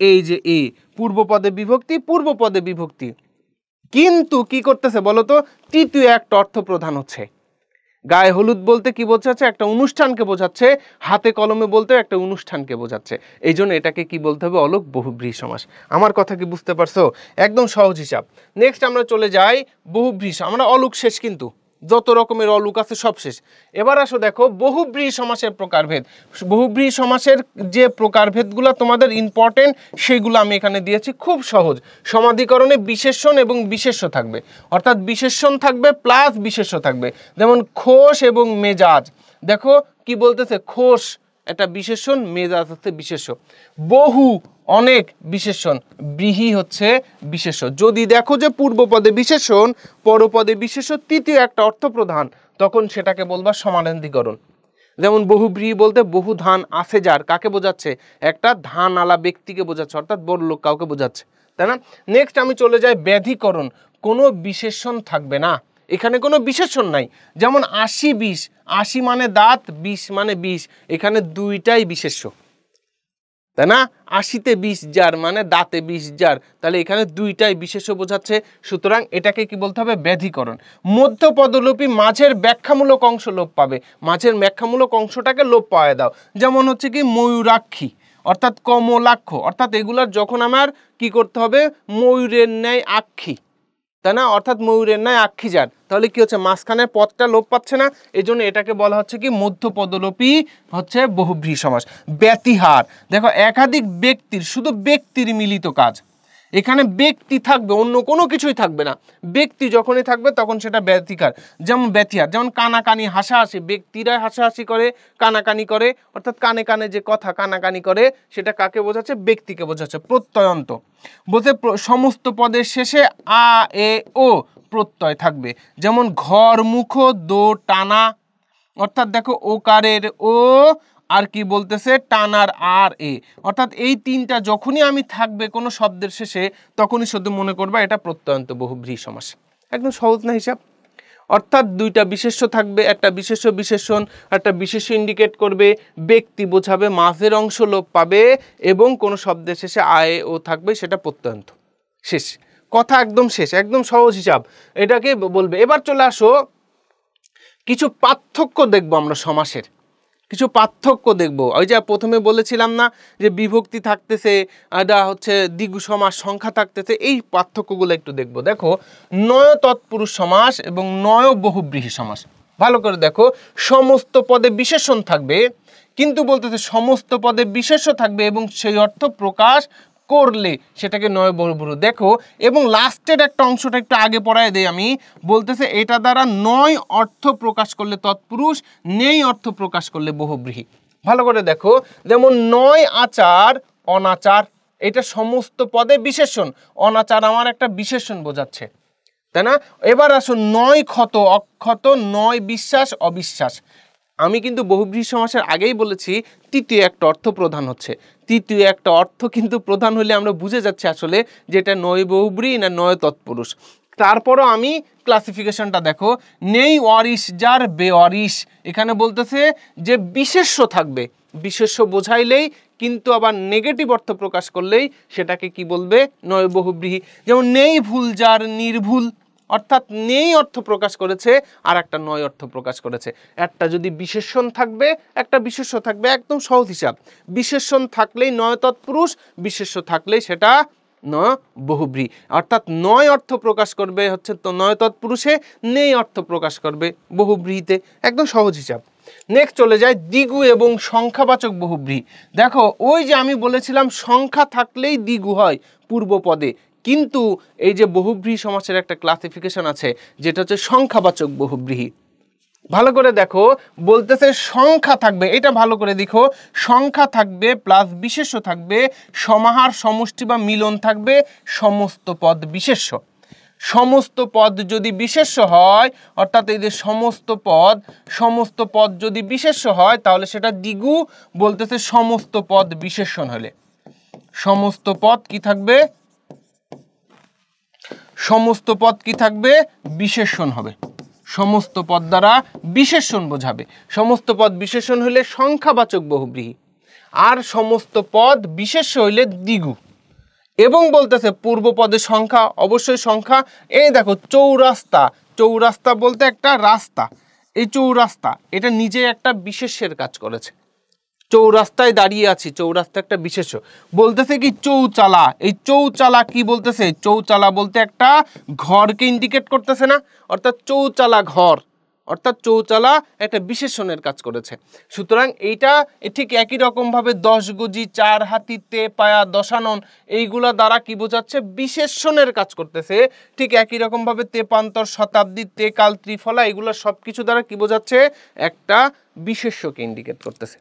[SPEAKER 1] এই যে এ, পূর্ব পদে বিভক্তি, পূর্ব পদে বিভক্তি, কিন্তু কি করতেছে বলতো? তৃতীয় একটা অর্থ প্রধান হচ্ছে। গায়ে হলুদ বলতে কি বোঝাচ্ছে? একটা অনুষ্ঠানকে বোঝাচ্ছে, হাতে কলমে বলতে একটা অনুষ্ঠানকে বোঝাচ্ছে, এই জন্য এটাকে কি বলতে হবে? অলুক বহুব্রীহি সমাস। আমার কথা কি বুঝতে পারছো? একদম সহজ হিসাব। নেক্সট আমরা চলে যাই বহুব্রীহি। আমরা অলুক শেষ, কিন্তু যত রকমের অলুক আছে সব শেষ। এবার আসো দেখো বহুব্রীহি সমাসের প্রকারভেদ। বহুব্রীহি সমাসের যে প্রকারভেদগুলো তোমাদের ইম্পর্টেন্ট সেগুলো আমি এখানে দিয়েছি, খুব সহজ। সমাধিকরণে বিশেষণ এবং বিশেষ্য থাকবে, অর্থাৎ বিশেষণ থাকবে প্লাস বিশেষ্য থাকবে। যেমন খোশ এবং মেজাজ, দেখো কি বলতেছে? খোশ একটা বিশেষণ, মেজাজ হচ্ছে বিশেষ্য। বহু অনেক বিশেষণ, ব্রীহি হচ্ছে বিশেষ্য। যদি দেখো যে পূর্বপদে বিশেষণ, পরপদে বিশেষ্য, তৃতীয় একটা অর্থ প্রধান, তখন সেটাকে বলবা সমানাধিকরণ। যেমন বহুব্রীহি বলতে বহু ধান আছে যার, কাকে বোঝাচ্ছে? একটা ধান আলা ব্যক্তিকে বোঝাচ্ছে, অর্থাৎ বড় লোক কাউকে বোঝাচ্ছে, তাই না? নেক্সট আমি চলে যাই ব্যাধিকরণ। কোনো বিশেষণ থাকবে না, এখানে কোনো বিশেষণ নাই। যেমন 80-20, 80 মানে দাঁত, 20 মানে বিষ, এখানে দুইটাই বিশেষ্য, তাই না? 80-তে 20 জার মানে দাঁতে 20 জার, তাহলে এখানে দুইটাই বিশেষ্য বোঝাচ্ছে, সুতরাং এটাকে কি বলতে হবে? ব্যাধিকরণ। মধ্য পদলোপী মাঝের ব্যাখ্যামূলক অংশ লোপ পাবে, মাঝের ব্যাখ্যামূলক অংশটাকে লোপ পাওয়া দাও। যেমন হচ্ছে কি ময়ূরাক্ষী, অর্থাৎ কমলাক্ষ, অর্থাৎ এগুলার যখন আমার কি করতে হবে? ময়ূরের ন্যায় আক্ষী, তাই না? অর্থাৎ ময়ূরের ন্যায় আক্ষিজার, তাহলে কি হচ্ছে, মাঝখানের পদটা লোপ পাচ্ছে না, এই জন্য এটাকে বলা হচ্ছে কি মধ্যপদলোপী হচ্ছে বহুব্রীহি সমাস। ব্যতিহার, দেখো একাধিক ব্যক্তির, শুধু ব্যক্তির মিলিত কাজ, এখানে ব্যক্তি থাকবে, অন্য কোনো কিছুই থাকবে না, ব্যক্তি যখনই থাকবে তখন সেটা ব্যতিহার। যেমন ব্যতিহার, যেমন কানাকানি হাসাহাসি, ব্যক্তিরা হাসাহাসি করে, কানাকানি করে, অর্থাৎ কানে কানে যে কথা কানাকানি করে, সেটা কাকে বোঝাচ্ছে, ব্যক্তিকে বোঝাচ্ছে। প্রত্যয়ন্ত বলতে সমস্ত পদের শেষে আ এ ও প্রত্যয় থাকবে, যেমন ঘর মুখ দো টানা, অর্থাৎ দেখো ওকারের ও আর কি বলতেছে টানার আর এ, অর্থাৎ এই তিনটা যখনই আমি থাকবে কোনো শব্দের শেষে তখনই শুধু মনে করবা এটা প্রত্যয়ন্ত বহুব্রীহি সমাস। একদম সহজ না হিসাব? অর্থাৎ দুইটা বিশেষ্য থাকবে, একটা বিশেষ্য বিশেষণ, একটা বিশেষ্য ইন্ডিকেট করবে, ব্যক্তি বোঝাবে, মাঝের অংশ লোপ পাবে এবং কোনো শব্দের শেষে আয়ে ও থাকবে, সেটা প্রত্যয়ন্ত। শেষ কথা, একদম শেষ, একদম সহজ হিসাব, এটাকে বলবে। এবার চলে আসো, কিছু পার্থক্য দেখবো আমরা সমাসের, কিছু পার্থক্য দেখব। ওই যে প্রথমে বলেছিলাম না যে বিভক্তি থাকতেছে, এটা হচ্ছে দ্বিগু সমাস, সংখ্যা থাকতেছে, এই পার্থক্যগুলো একটু দেখব। দেখো নয় তৎপুরুষ সমাস এবং নয় বহুব্রীহি সমাস, ভালো করে দেখো। সমস্ত পদে বিশেষণ থাকবে, কিন্তু বলতেছে সমস্ত পদে বিশেষ্য থাকবে এবং সেই অর্থ প্রকাশ করলে সেটাকে নয় বহুব্রীহি। দেখো, এবং লাস্টের একটা অংশটা একটু আগে পড়ায় দেই আমি, বলতেছে এটা দ্বারা নয় অর্থ প্রকাশ করলে তৎপুরুষ, নেই অর্থ প্রকাশ করলে বহুব্রীহি। ভালো করে দেখো, যেমন নয় আচার অনাচার, এটা সমস্ত পদে বিশেষণ, অনাচার আমার একটা বিশেষণ বোঝাচ্ছে, তাই না? এবার আসো নয় ক্ষত অক্ষত, নয় বিশ্বাস অবিশ্বাস। আমি কিন্তু বহুব্রীহি সমাসের আগেই বলেছি তৃতীয় একটা অর্থ প্রধান হচ্ছে, তৃতীয় একটা অর্থ কিন্তু প্রধান হলে আমরা বুঝে যাচ্ছি আসলে যেটা নয় বহুব্রীহি না নয় তৎপুরুষ। তারপরও আমি ক্লাসিফিকেশনটা দেখো, নেই অরিস যার বেঅরিস, এখানে বলতেছে যে বিশেষ্য থাকবে, বিশেষ্য বোঝাইলেই কিন্তু আবার নেগেটিভ অর্থ প্রকাশ করলেই সেটাকে কি বলবে, নয় বহুব্রীহি। যেমন নেই ভুল যার নির্ভুল, অর্থাৎ নেই অর্থ প্রকাশ করেছে আর একটা নয় অর্থ প্রকাশ করেছে। একটা যদি বিশেষণ থাকবে, একটা বিশেষ্য থাকবে, একদম সহজ হিসাব। বিশেষণ থাকলেই নয় তৎপুরুষ, বিশেষ্য থাকলেই সেটা নয় বহুব্রীহি, অর্থাৎ নয় অর্থ প্রকাশ করবে হচ্ছে তো নয় তৎপুরুষে, নেই অর্থ প্রকাশ করবে বহুব্রীহিতে, একদম সহজ হিসাব। নেক্সট চলে যায় দ্বিগু এবং সংখ্যাবাচক বহুব্রীহি। দেখো ওই যে আমি বলেছিলাম সংখ্যা থাকলেই দ্বিগু হয় পূর্ব পদে, কিন্তু এই যে বহুব্রীহি সমাসের একটা ক্লাসিফিকেশন আছে যেটা হচ্ছে সংখ্যাবাচক বহুব্রীহি। ভালো করে দেখো, বলতেছে সংখ্যা থাকবে, এটা ভালো করে দেখো, সংখ্যা থাকবে প্লাস বিশেষ্য থাকবে, সমাহার সমষ্টি বা মিলন থাকবে, সমস্ত পদ বিশেষ্য। সমস্ত পদ যদি বিশেষ্য হয়, অর্থাৎ এই যে সমস্ত পদ যদি বিশেষ্য হয় তাহলে সেটা দ্বিগু, বলতেছে সমস্ত পদ বিশেষণ হলে, সমস্ত পদ কি থাকবে, সমস্ত পদ কি থাকবে, বিশেষণ হবে, সমস্ত পদ দ্বারা বিশেষণ বোঝাবে। সমস্ত পদ বিশেষণ হইলে সংখ্যাবাচক বহুব্রীহি, আর সমস্ত পদ বিশেষ্য হইলে দ্বিগু। এবং বলতেছে পূর্ব পদের সংখ্যা, অবশ্যই সংখ্যা। এই দেখো চৌরাস্তা, চৌরাস্তা বলতে একটা রাস্তা, এই চৌরাস্তা এটা নিজে একটা বিশেষ্যের কাজ করেছে, চৌরাস্তায় দাঁড়িয়ে আছি, চৌরাস্তা একটা বিশেষ্য। বলতেছে কি চৌচালা, এই চৌচালা কি বলতেছে, চৌচালা বলতে একটা ঘরকে ইন্ডিকেট করতেছে না, অর্থাৎ চৌচালা ঘর, অর্থাৎ চৌচালা একটা বিশেষণের কাজ করেছে। সুতরাং এইটা ঠিক একই রকম ভাবে 10 গজি 4 হাতি তে পায়া দশানন, এইগুলা দ্বারা কি বোঝাচ্ছে, বিশেষণের কাজ করতেছে। ঠিক একই রকম ভাবে তেপান্তর শতাব্দী তে কাল ত্রিফলা, এগুলো সবকিছু দ্বারা কি বোঝাচ্ছে, একটা বিশেষ্যকে ইন্ডিকেট করতেছে।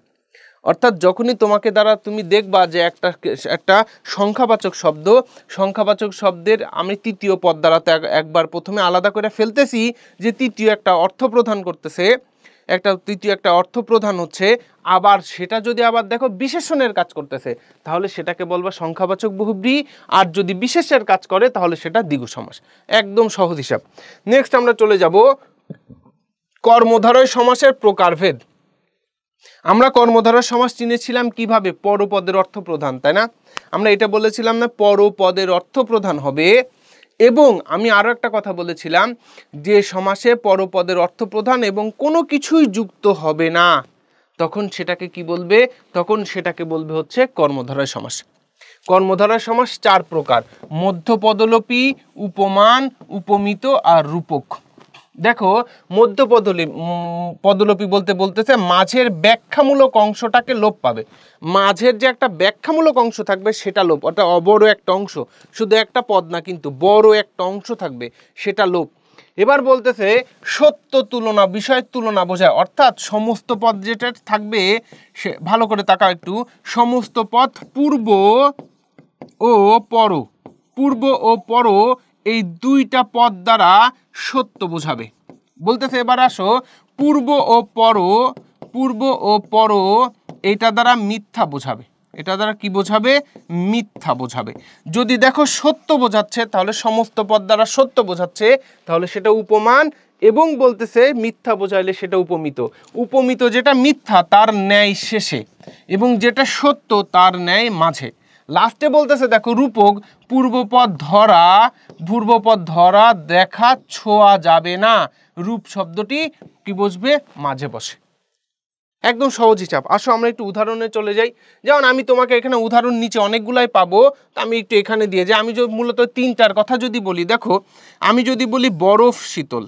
[SPEAKER 1] অর্থাৎ যখনই তোমাকে দ্বারা তুমি দেখবা যে একটা সংখ্যাবাচক শব্দ, সংখ্যাবাচক শব্দের আমি তৃতীয় পদ দ্বারা একবার প্রথমে আলাদা করে ফেলতেছি যে তৃতীয় একটা অর্থ প্রদান করতেছে, তৃতীয় একটা অর্থ প্রদান হচ্ছে, আবার সেটা যদি আবার দেখো বিশেষণের কাজ করতেছে তাহলে সেটাকে বলবা সংখ্যাবাচক বহুব্রীহি, আর যদি বিশেষের কাজ করে তাহলে সেটা দ্বিগু সমাস, একদম সহজ হিসাব। নেক্সট আমরা চলে যাব কর্মধারয় সমাসের প্রকারভেদ। আমরা কর্মধারয় সমাস চিনেছিলাম কিভাবে, পরপদের অর্থ প্রধান, তাই না? আমরা এটা বলেছিলাম না পরপদের অর্থ প্রধান হবে, এবং আমি আরো একটা কথা বলেছিলাম যে সমাসে পরপদের অর্থ প্রধান এবং কোনো কিছুই যুক্ত হবে না, তখন সেটাকে কি বলবে, তখন সেটাকে বলবে হচ্ছে কর্মধারয় সমাস। কর্মধারয় সমাস 4 প্রকার, মধ্যপদলোপী, উপমান, উপমিত আর রূপক। দেখো পদলোপী বলতে বলতেছে মাঝের ব্যাখ্যামূলক অংশটাকে লোপ পাবে। মাঝের যে একটা ব্যাখ্যামূলক অংশ থাকবে সেটা লোপ, অর্থাৎ বড় একটা অংশ, শুধু একটা পদ না কিন্তু বড় একটা অংশ থাকবে সেটা লোপ। এবার বলতেছে সত্য তুলনা, বিষয়ের তুলনা বোঝায়, অর্থাৎ সমস্ত পদ যেটা থাকবে সে, ভালো করে তাকাও একটু, সমস্ত পদ পূর্ব ও পর, পূর্ব ও পর এই দুইটা পদ দ্বারা সত্য বোঝাবে। বলতেছে এবার আসো, পূর্ব ও পর এটা দ্বারা মিথ্যা বোঝাবে। এটা দ্বারা কি বোঝাবে? মিথ্যা বোঝাবে। যদি দেখো সত্য বোঝাচ্ছে তাহলে সমস্ত পদ দ্বারা সত্য বোঝাচ্ছে, তাহলে সেটা উপমান, এবং বলতেছে মিথ্যা বোঝাইলে সেটা উপমিত। উপমিত যেটা মিথ্যা তার ন্যায় শেষে, এবং যেটা সত্য তার ন্যায় মাঝে। লাস্টে বলতেছে দেখো রূপক, পূর্বপদ ধরা দেখা ছোঁয়া যাবে না। রূপ শব্দটি কি বসবে? মাঝে বসে। একদম সহজ হিসাব। আসো আমরা একটু উদাহরণে চলে যাই। যেমন আমি তোমাকে এখানে উদাহরণ নিচে অনেকগুলাই পাবো, তো আমি একটু এখানে দিয়ে যাই। আমি যদি মূলত 3টার কথা যদি বলি, দেখো আমি যদি বলি বরফ শীতল,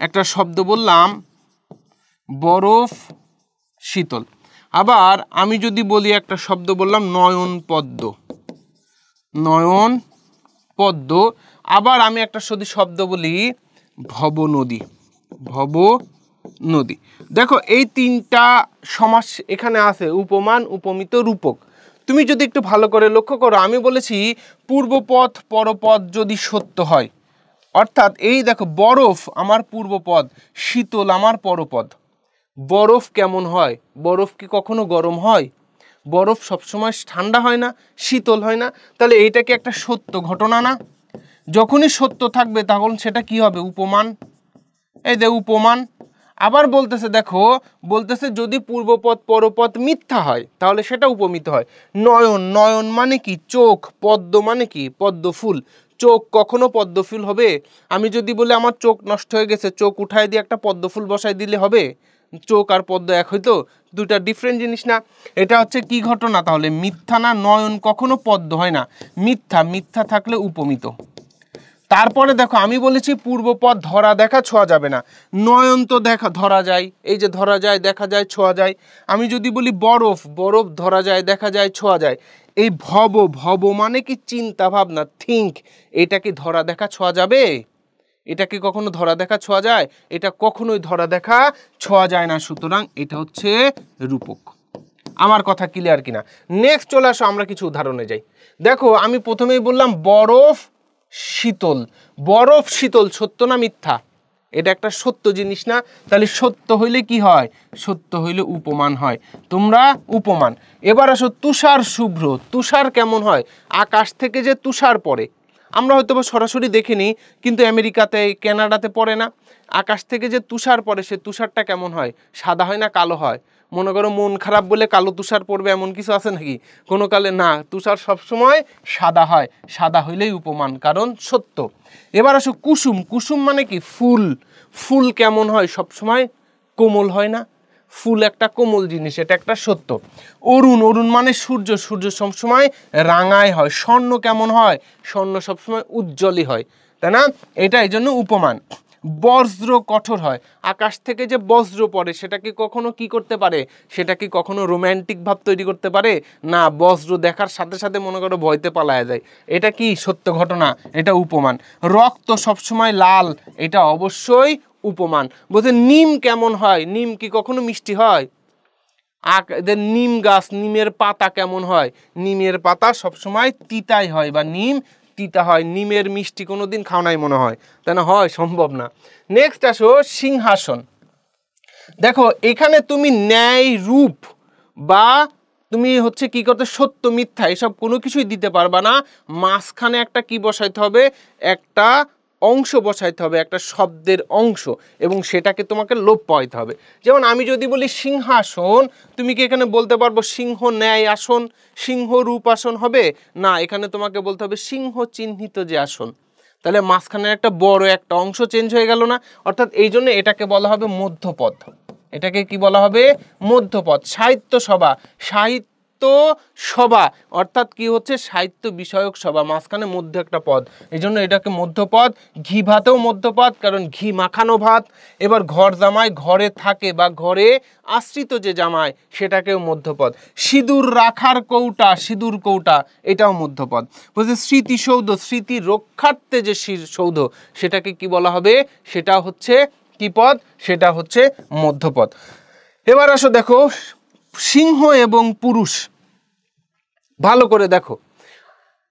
[SPEAKER 1] একটা শব্দ বললাম বরফ শীতল। আবার আমি যদি বলি একটা শব্দ বললাম নয়ন পদ্ম। আবার আমি একটা শব্দ বলি ভব নদী। দেখো এই 3টা সমাস এখানে আছে, উপমান, উপমিত, রূপক। তুমি যদি একটু ভালো করে লক্ষ্য করো, আমি বলেছি পূর্বপদ পরপদ যদি সত্য হয়, অর্থাৎ এই দেখো বরফ আমার পূর্বপদ, শীতল আমার পরপদ। বরফ কেমন হয়? বরফ কি কখনো গরম হয়? বরফ সবসময় ঠান্ডা হয় না, শীতল হয় না। তাহলে এইটা কি একটা সত্য ঘটনা না? যখনই সত্য থাকবে তখন সেটা কি হবে? উপমান। এই যে উপমান। আবার বলতেছে দেখো, বলতেছে যদি পূর্বপদ পরপদ মিথ্যা হয় তাহলে সেটা উপমিত হয়। নয়ন মানে কি? চোখ। পদ্ম মানে কি? পদ্ম ফুল। চোখ কখনো পদ্ম ফুল হবে? আমি যদি বলি আমার চোখ নষ্ট হয়ে গেছে, চোখ উঠায় দিয়ে একটা পদ্ম ফুল বসাই দিলে হবে? চোখ আর পদ্ম এক হইতো? দুইটা ডিফারেন্ট জিনিস না? এটা হচ্ছে কি ঘটনা তাহলে? মিথ্যা না? নয়ন কখনো পদ্ম হয় না, মিথ্যা থাকলে উপমিত। তারপরে দেখো আমি বলেছি পূর্বপদ ধরা দেখা ছোঁয়া যাবে না। নয়ন তো ধরা যায়, এই যে ধরা যায়, দেখা যায়, ছোঁয়া যায়। আমি যদি বলি বরফ ধরা যায়, দেখা যায়, ছোঁয়া যায়। এই ভব মানে কি? চিন্তা ভাবনা, থিঙ্ক। এটা কি ধরা দেখা ছোঁয়া যাবে? এটা কি কখনো ধরা দেখা ছোঁয়া যায়? এটা কখনোই ধরা দেখা ছোঁয়া যায় না। সুতরাং এটা হচ্ছে রূপক। আমার কথা ক্লিয়ার কিনা? নেক্সট চলে আসো, আমরা কিছু উদাহরণে যাই। দেখো আমি প্রথমেই বললাম বরফ শীতল সত্য না মিথ্যা? এটা একটা সত্য জিনিস না? তাহলে সত্য হইলে কি হয়? সত্য হইলে উপমান হয়। তোমরা উপমান। এবার আসো তুষার শুভ্র। তুষার কেমন হয়? আকাশ থেকে যে তুষার পড়ে, আমরা হয়তো সরাসরি দেখিনি, কিন্তু আমেরিকাতে, কানাডাতে পড়ে না? আকাশ থেকে যে তুষার পড়ে, সে তুষারটা কেমন হয়? সাদা হয় না কালো হয়? মনে করো মন খারাপ বলে কালো তুষার পড়বে, এমন কিছু আছে নাকি? কোনো কালে না, তুষার সবসময় সাদা হয়। সাদা হইলেই উপমান, কারণ সত্য। এবার আসো কুসুম মানে কি? ফুল কেমন হয়? সবসময় কোমল হয় না? ফুল একটা কোমল জিনিস, এটা একটা সত্য। অরুণ মানে সূর্য সবসময় রাঙায় হয়। স্বর্ণ কেমন হয়? স্বর্ণ সবসময় উজ্জ্বলই হয়, তাই না? এটা এই জন্য উপমান। বজ্র কঠোর হয়। আকাশ থেকে যে বজ্র পড়ে সেটা কি কখনো কি করতে পারে? সেটা কি কখনো রোম্যান্টিক ভাব তৈরি করতে পারে? না, বজ্র দেখার সাথে সাথে মনে করো ভয়তে পালায় যায়। এটা কি সত্য ঘটনা? এটা উপমান। রক্ত সবসময় লাল, এটা অবশ্যই উপমান। বলছে নিম কেমন হয়? নিম কি কখনো মিষ্টি হয়? নিম গাছ, নিমের পাতা কেমন হয়? নিমের পাতা সবসময় তিতাই হয়, বা নিম তিতা হয়। নিমের মিষ্টি কোনোদিন খাও নাই মনে হয়, তাই না? হয়, সম্ভব না। নেক্সট আসো সিংহাসন। দেখো এখানে তুমি ন্যায় রূপ বা তুমি হচ্ছে কি করতে, সত্য মিথ্যা এসব কোনো কিছুই দিতে পারবা না। মাঝখানে একটা কি বসাইতে হবে? একটা অংশ বসাইতে হবে, একটা শব্দের অংশ, এবং সেটাকে তোমাকে লোপ পাইতে হবে। যেমন আমি যদি বলি সিংহাসন, তুমি কি এখানে বলতে পারবো সিংহ ন্যায় আসন, সিংহ রূপ আসন হবে? না, এখানে তোমাকে বলতে হবে সিংহ চিহ্নিত যে আসন। তাহলে মাঝখানে একটা বড় একটা অংশ চেঞ্জ হয়ে গেল না? অর্থাৎ এই জন্য এটাকে বলা হবে মধ্যপদ। এটাকে কি বলা হবে? মধ্যপদ। সাহিত্য সভা, সাহিত্য সভা, অর্থাৎ কি হচ্ছে সাহিত্য বিষয়ক সভা, মাঝখানে মধ্যে একটা পদ, এই জন্য এটাকে মধ্যপদ। ঘি ভাতেও মধ্যপদ, কারণ ঘি মাখানো ভাত। এবার ঘর জামাই, ঘরে থাকে বা ঘরে আশ্রিত যে জামাই সেটাকেও মধ্যপদ। সিঁদুর রাখার কৌটা, সিঁদুর কৌটা, এটাও মধ্যপদ। বলছে স্মৃতিসৌধ, স্মৃতি রক্ষার্থে যে সৌধ সেটাকে কি বলা হবে, সেটা হচ্ছে কি পদ, সেটা হচ্ছে মধ্যপদ। এবার আসো দেখো সিংহ এবং পুরুষ, ভালো করে দেখো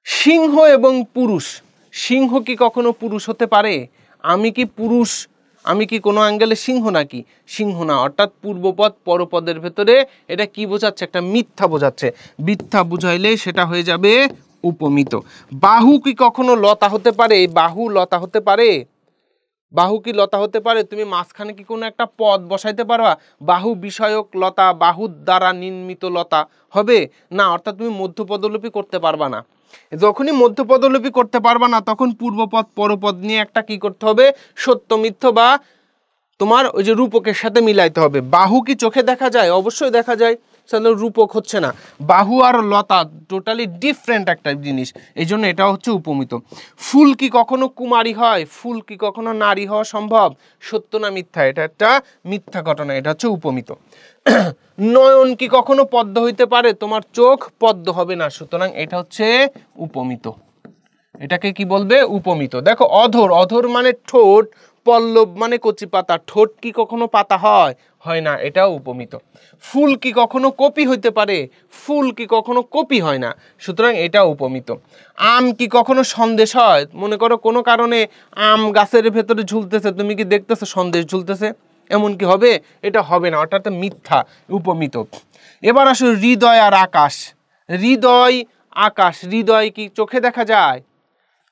[SPEAKER 1] সিংহ এবং পুরুষ। সিংহ কি কখনো পুরুষ হতে পারে? আমি কি পুরুষ, আমি কি কোনো অ্যাঙ্গেলে সিংহ নাকি? সিংহ না, অর্থাৎ পূর্বপদ পরপদের ভেতরে এটা কি বোঝাচ্ছে, একটা মিথ্যা বোঝাচ্ছে। মিথ্যা বুঝাইলে সেটা হয়ে যাবে উপমিত। বাহু কি কখনো লতা হতে পারে? বাহু লতা হতে পারে? বাহু কি লতা হতে পারে? তুমি মাঝখানে কি কোনো একটা পদ বসাইতে পারবা? বাহু বিষয়ক লতা, বাহুর দ্বারা নির্মিত লতা হবে না, অর্থাৎ তুমি মধ্যপদলোপী করতে পারবা না। যখনই মধ্যপদলোপী করতে পারবা না তখন পূর্বপদ পরপদ নিয়ে একটা কি করতে হবে, সত্য মিথ্য বা তোমার ওই যে রূপকের সাথে মিলাইতে হবে। বাহু কি চোখে দেখা যায়? অবশ্যই দেখা যায়, রূপক হচ্ছে না। বাহু আর লতা টোটালি ডিফারেন্ট একটা জিনিস, এই জন্য এটা হচ্ছে উপমিত। ফুল কি কখনো কুমারী হয়? ফুল কি কখনো নারী হওয়া সম্ভব? সত্য না মিথ্যা? এটা একটা মিথ্যা ঘটনা, এটা হচ্ছে উপমিত। নয়ন কি কখনো পদ্ম হইতে পারে? তোমার চোখ পদ্ম হবে না, সুতরাং এটা হচ্ছে উপমিত। এটাকে কি বলবে? উপমিত। দেখো অধর, অধর মানে ঠোঁট, পল্লব মানে কচি পাতা, ঠোঁট কি কখনো পাতা হয়? হয় না, এটাও উপমিত। ফুল কি কখনো কপি হইতে পারে? ফুল কি কখনো কপি হয় না, সুতরাং এটাও উপমিত। আম কি কখনো সন্দেশ হয়? মনে করো কোনো কারণে আম গাছের ভেতরে ঝুলতেছে, তুমি কি দেখতেছো সন্দেশ ঝুলতেছে? এমন কি হবে? এটা হবে না, অর্থাৎ মিথ্যা, উপমিত। এবার আসো হৃদয় আর আকাশ। হৃদয় আকাশ, হৃদয় কি চোখে দেখা যায়?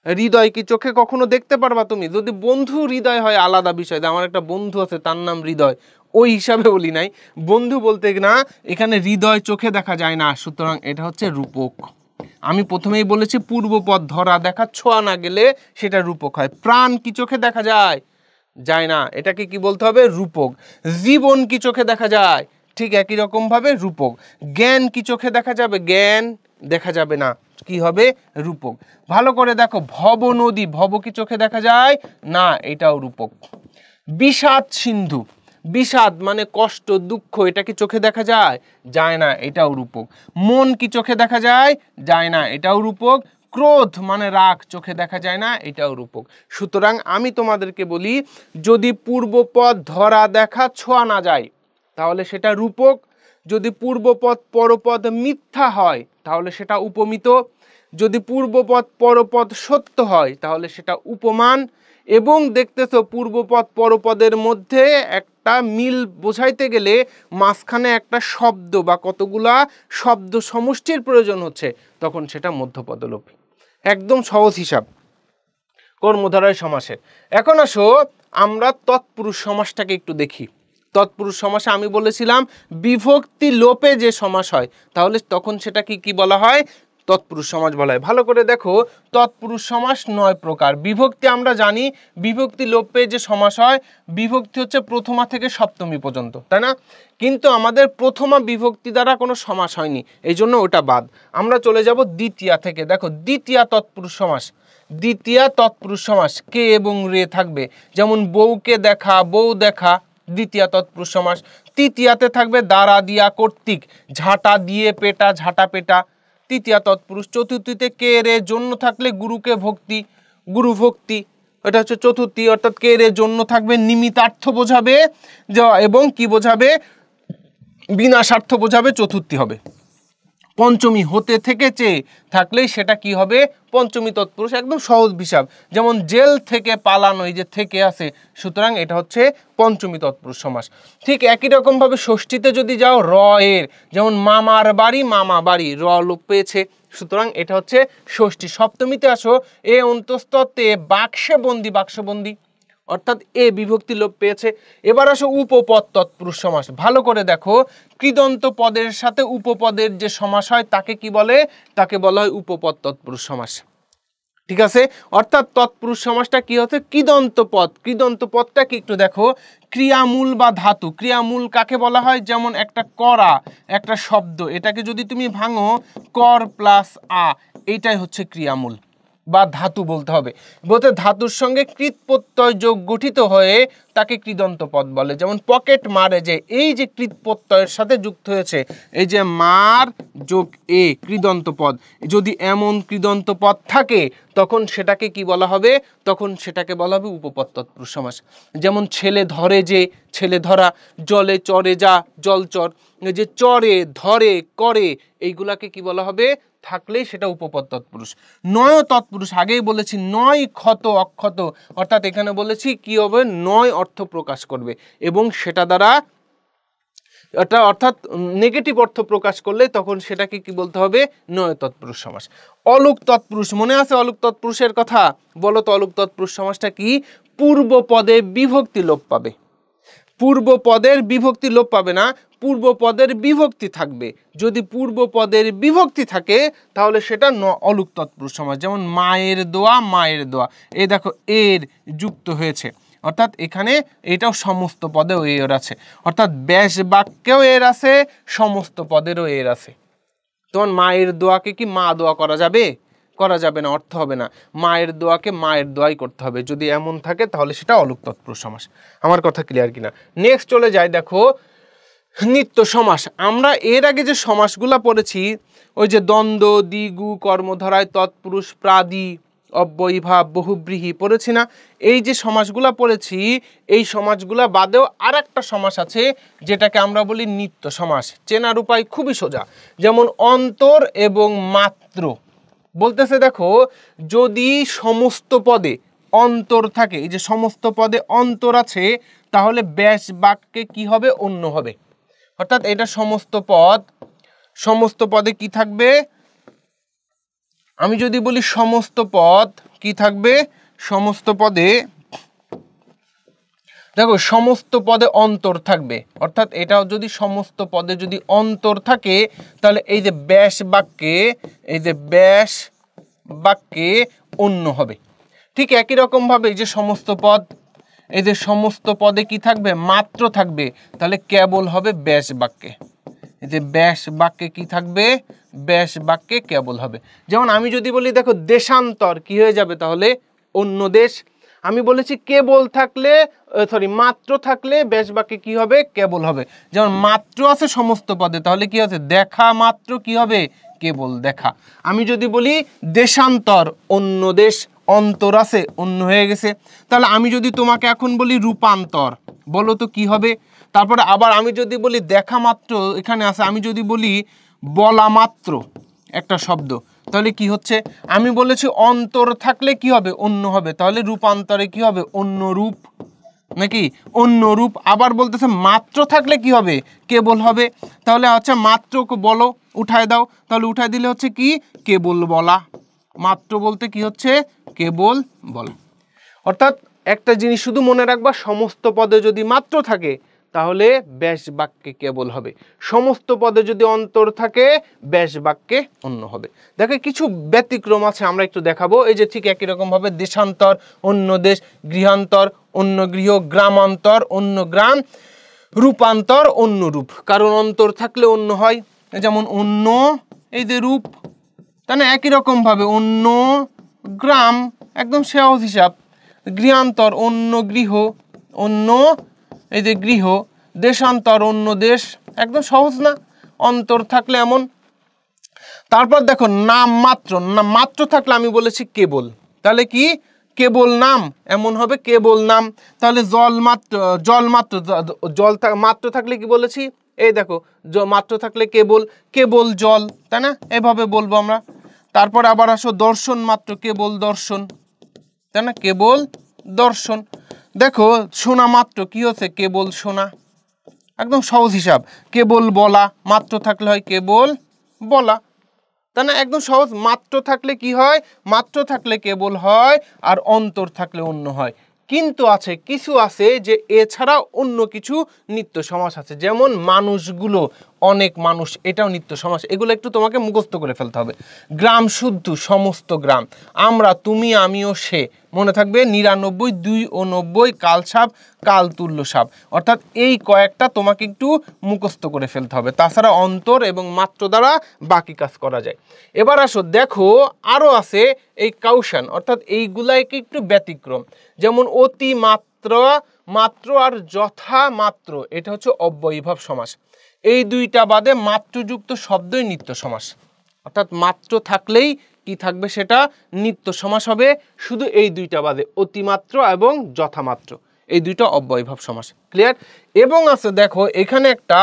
[SPEAKER 1] হৃদয় কি চোখে কখনো দেখতে পারবা তুমি? যদি বন্ধু হৃদয় হয় আলাদা বিষয়, আমার একটা বন্ধু আছে তার নাম হৃদয়, ওই হিসাবে বলি নাই, বন্ধু বলতে না, এখানে হৃদয় চোখে দেখা যায় না, সুতরাং এটা হচ্ছে রূপক। আমি প্রথমেই বলেছি পূর্বপদ ধরা দেখা ছোঁয়া না গেলে সেটা রূপক হয়। প্রাণ কি চোখে দেখা যায়? যায় না, এটাকে কি বলতে হবে? রূপক। জীবন কি চোখে দেখা যায়? ঠিক একই রকম ভাবে রূপক। জ্ঞান কি চোখে দেখা যাবে? জ্ঞান দেখা যাবে না, কি হবে? রূপক। ভালো করে দেখো ভব নদী, ভব কি চোখে দেখা যায়? না, এটাও রূপক। বিষাদ সিন্ধু, বিষাদ মানে কষ্ট দুঃখ, এটা কি চোখে দেখা যায়? যায় না, এটাও রূপক। মন কি চোখে দেখা যায়? যায় না, এটাও রূপক। ক্রোধ মানে রাগ, চোখে দেখা যায় না, এটাও রূপক। সুতরাং আমি তোমাদেরকে বলি, যদি পূর্বপদ ধরা দেখা ছোঁয়া না যায় তাহলে সেটা রূপক। যদি পূর্বপদ পরপদ মিথ্যা হয় তাহলে সেটা উপমিত। যদি পূর্বপদ পরপদ সত্য হয় তাহলে সেটা উপমান। এবং দেখতেছো পূর্বপদ পরপদের মধ্যে একটা মিল বোঝাইতে গেলে মাঝখানে একটা শব্দ বা কতগুলা শব্দ সমষ্টির প্রয়োজন হচ্ছে, তখন সেটা মধ্যপদলোপী। একদম সহজ হিসাব কর্মধারয় সমাসের। এখন আসো আমরা তৎপুরুষ সমাসটাকে একটু দেখি। তৎপুরুষ সমাসে আমি বলেছিলাম বিভক্তি লোপে যে সমাস হয় তাহলে তখন সেটা কি বলা হয়? তৎপুরুষ সমাস বলা হয়। ভালো করে দেখো তৎপুরুষ সমাস 9 প্রকার। বিভক্তি আমরা জানি, বিভক্তি লোপে যে সমাস হয়, বিভক্তি হচ্ছে প্রথমা থেকে সপ্তমী পর্যন্ত, তাই না? কিন্তু আমাদের প্রথমা বিভক্তি দ্বারা কোনো সমাস হয়নি, এই জন্য ওটা বাদ। আমরা চলে যাব দ্বিতীয়া থেকে। দেখো দ্বিতীয়া তৎপুরুষ সমাস, দ্বিতীয়া তৎপুরুষ সমাস কে এবং রে থাকবে, যেমন বউকে দেখা, বউ দেখা, দ্বিতীয়া তৎপুরুষ সমাস। তৃতীয়াতে থাকবে দ্বারা দিয়া কর্তৃক, ঝাঁটা দিয়ে পেটা, ঝাঁটা পেটা, তৃতীয়া তৎপুরুষ। চতুর্থীতে কে রে জন্য থাকলে গুরুকে ভক্তি, গুরু ভক্তি, এটা হচ্ছে চতুর্থী। অর্থাৎ কে রে জন্য থাকবে নিমিত্তার্থ বোঝাবে এবং কি বোঝাবে? বিনাশার্থ বোঝাবে, চতুর্থী হবে। পঞ্চমী হতে থেকে চেয়ে থাকলেই সেটা কি হবে? পঞ্চমী তৎপুরুষ। একদম সহজ হিসাব, যেমন জেল থেকে পালানো, এই যে থেকে আছে, সুতরাং এটা হচ্ছে পঞ্চমী তৎপুরুষ সমাস। ঠিক একই রকম ভাবে ষষ্ঠীতে যদি যাও র এর, যেমন মামার বাড়ি, মামা বাড়ি, র লোপ পেয়েছে, সুতরাং এটা হচ্ছে ষষ্ঠী। সপ্তমীতে আসো এ অন্তস্তত্ত্বে বাক্সে বন্দি, বাক্সবন্দি, অর্থাৎ এ বিভক্তি লোপ পেয়েছে। এবার আসো উপপদ তৎপুরুষ সমাস। ভালো করে দেখো কৃদন্ত পদের সাথে উপপদের যে সমাস হয় তাকে কি বলে? তাকে বলা হয় উপপদ তৎপুরুষ সমাস। ঠিক আছে, অর্থাৎ তৎপুরুষ সমাসটা কি হচ্ছে কৃদন্ত পদ। কৃদন্ত পদটা কি একটু দেখো, ক্রিয়ামূল বা ধাতু। ক্রিয়ামূল কাকে বলা হয়, যেমন একটা করা একটা শব্দ, এটাকে যদি তুমি ভাঙো কর প্লাস আ, এইটাই হচ্ছে ক্রিয়ামূল বা ধাতু বলতে হবে। বলতে ধাতুর সঙ্গে কৃত প্রত্যয় যোগ গঠিত হয়ে তাকে কৃদন্ত পদ বলে। যেমন পকেট মারে, যে এই যে কৃত প্রত্যয়ের সাথে যুক্ত হয়েছে, এই যে মার যোগ এ কৃদন্ত পদ, যদি এমন কৃদন্ত পদ থাকে তখন সেটাকে কি বলা হবে, তখন সেটাকে বলা হবে উপপদ তৎপুরুষ সমাস। যেমন ছেলে ধরে, যে ছেলে ধরা, জলে চরে যা জলচর, যে চরে ধরে করে, এইগুলাকে কি বলা হবে, থাকলেই সেটা উপপদ তৎপুরুষ। নয় তৎপুরুষ, আগেই বলেছি নয় ক্ষত অক্ষত, অর্থাৎ এখানে বলেছি কি হবে, নয় অর্থ প্রকাশ করবে এবং সেটা দ্বারা এটা অর্থাৎ নেগেটিভ অর্থ প্রকাশ করলে তখন সেটাকে কি বলতে হবে, নয় তৎপুরুষ সমাস। অলুক তৎপুরুষ, মনে আছে অলুক তৎপুরুষের কথা? বলো তো অলুক তৎপুরুষ সমাসটা কি? পূর্ব পদে বিভক্তি লোপ পাবে। পূর্ব পদের বিভক্তি লোপ পাবে না, পূর্ব পদের বিভক্তি থাকবে। যদি পূর্ব পদের বিভক্তি থাকে তাহলে সেটা অলুক তৎপুরুষ সমাস। যেমন মায়ের দোয়া, মায়ের দোয়া, এই দেখো এর যুক্ত হয়েছে, অর্থাৎ এখানে এটাও সমস্ত পদেও এর আছে, অর্থাৎ ব্যাস বাক্যেও এর আছে, সমস্ত পদেরও এর আছে। তখন মায়ের দোয়াকে কি মা দোয়া করা যাবে? করা যাবে না, অর্থ হবে না। মায়ের দোয়াকে মায়ের দোয়াই করতে হবে। যদি এমন থাকে তাহলে সেটা অলুক তৎপুরুষ সমাস। আমার কথা ক্লিয়ার কিনা? নেক্সট চলে যাই, দেখো নিত্য সমাস। আমরা এর আগে যে সমাসগুলা পড়েছি, ওই যে দ্বন্দ্ব, দ্বিগু, কর্মধারায়, তৎপুরুষ, প্রাদি, অব্যয়ীভাব, বহুব্রীহি পড়েছি না? এই যে সমাসগুলা পড়েছি, এই সমাসগুলা বাদেও আর একটা সমাস আছে যেটাকে আমরা বলি নিত্য সমাস। চেনার উপায় খুবই সোজা। যেমন অন্তর এবং মাত্র বলতেছে, দেখো যদি সমস্ত পদে অন্তর থাকে, এই যে সমস্ত পদে অন্তর আছে, তাহলে ব্যাস বাক্যে কি হবে, অন্য হবে। অর্থাৎ এটা সমস্ত পদ, সমস্ত পদে কি থাকবে, আমি যদি বলি সমস্ত পদ কি থাকবে, সমস্ত পদে দেখো সমস্ত পদে অন্তর থাকবে। অর্থাৎ এটাও যদি সমস্ত পদে যদি অন্তর থাকে তাহলে এই যে ব্যাস বাক্যে, এই যে ব্যাস বাক্যে অন্য হবে। ঠিক একই রকম ভাবে এই যে সমস্ত পদ, এই যে সমস্ত পদে কি থাকবে, মাত্র থাকবে, তাহলে কেবল হবে ব্যাস বাক্যে। এই যে ব্যাস বাক্যে কি থাকবে, ব্যাস বাক্যে কেবল হবে। যেমন আমি যদি বলি দেখো দেশান্তর, কি হয়ে যাবে তাহলে, অন্য দেশ। আমি বলেছি কেবল থাকলে, সরি মাত্র থাকলে ব্যাস বাক্যে কি হবে, কেবল হবে। যেমন মাত্র আছে সমস্ত পদে, তাহলে কি আছে, দেখা মাত্র কি হবে, কেবল দেখা। আমি যদি বলি দেশান্তর, অন্য দেশ, অন্তর আছে, অন্য হয়ে গেছে। তাহলে আমি যদি তোমাকে এখন বলি রূপান্তর, বলো তো কি হবে। তারপরে আবার আমি যদি বলি দেখা মাত্র, এখানে আছে, আমি যদি বলি বলা মাত্র একটা শব্দ, তাহলে কি হচ্ছে, আমি বলেছি অন্তর থাকলে কি হবে, অন্য হবে, তাহলে রূপান্তরে কি হবে, অন্য রূপ, নাকি অন্য রূপ। আবার বলতেছে মাত্র থাকলে কি হবে, কেবল হবে, তাহলে হচ্ছে মাত্র বলো, উঠায় দাও, তাহলে উঠায় দিলে হচ্ছে কি, কেবল বলা। মাত্র বলতে কি হচ্ছে, কেবল বলা। অর্থাৎ একটা জিনিস শুধু মনে রাখবা, সমস্ত পদে যদি মাত্র থাকে তাহলে ব্যাস বাক্যে কেবল হবে, সমস্ত পদে যদি অন্তর থাকে ব্যাস বাক্যে অন্য হবে। দেখো কিছু ব্যতিক্রম আছে, আমরা একটু দেখাবো। এই যে ঠিক একই রকম ভাবে দেশান্তর, অন্য দেশ, গৃহান্তর, অন্য গৃহ, গ্রামান্তর, অন্য গ্রাম, রূপান্তর, অন্য রূপ। কারণ অন্তর থাকলে অন্য হয়, যেমন অন্য, এই যে রূপ, তাই না? একই রকম ভাবে অন্য গ্রাম, একদম সহজ হিসাব। গৃহান্তর, অন্য গৃহ, অন্য এই যে গৃহ, দেশান্তর, অন্য দেশ, একদম সহজ না? অন্তর থাকলে এমন। তারপর দেখো নাম মাত্র, নাম মাত্র থাকলে আমি বলেছি কেবল, তাহলে কি, কেবল নাম, এমন হবে কেবল নাম। তাহলে জল মাত্র, জল মাত্র, জল মাত্র থাকলে কি বলেছি, এই দেখো মাত্র থাকলে কেবল, কেবল জল, তাই না? এভাবে বলবো আমরা। তারপর আবার আসো দর্শন মাত্র, কেবল দর্শন, তাই না? কেবল দর্শন। দেখো শোনা মাত্র কি হচ্ছে, কেবল শোনা, একদম সহজ হিসাব। কেবল বলা, মাত্র থাকলে হয় কেবল বলা, তাই না? একদম সহজ। মাত্র থাকলে কি হয়, মাত্র থাকলে কেবল হয়, আর অন্তর থাকলে অন্য হয়। কিন্তু আছে কিছু আছে যে এছাড়া অন্য কিছু নিত্য সমাস আছে, যেমন মানুষগুলো, অনেক মানুষ, এটাও নিত্য সমাস। এগুলো একটু তোমাকে মুখস্থ করে ফেলতে হবে। গ্রাম শুদ্ধ, সমস্ত গ্রাম, আমরা, তুমি, আমিও, সে, মনে থাকবে 99, 2 ও 90, কালসাপ, কাল তুল্য সাপ। অর্থাৎ এই কয়েকটা তোমাকে একটু মুখস্থ করে ফেলতে হবে, তাছাড়া অন্তর এবং মাত্র দ্বারা বাকি কাজ করা যায়। এবার আসো দেখো আরও আছে এই কাউশান, অর্থাৎ এইগুলাই একটু ব্যতিক্রম, যেমন অতি মাত্র, মাত্র আর যথা মাত্র, এটা হচ্ছে অব্যয়ীভাব সমাস। এই দুইটা বাদে মাত্রযুক্ত শব্দই নিত্য সমাস, অর্থাৎ মাত্র থাকলেই কি থাকবে, সেটা নিত্য সমাস হবে, শুধু এই দুইটা বাদে, অতিমাত্র এবং যথামাত্র, এই দুইটা অব্যয়ীভাব সমাস। ক্লিয়ার? এবং আছে দেখো এখানে একটা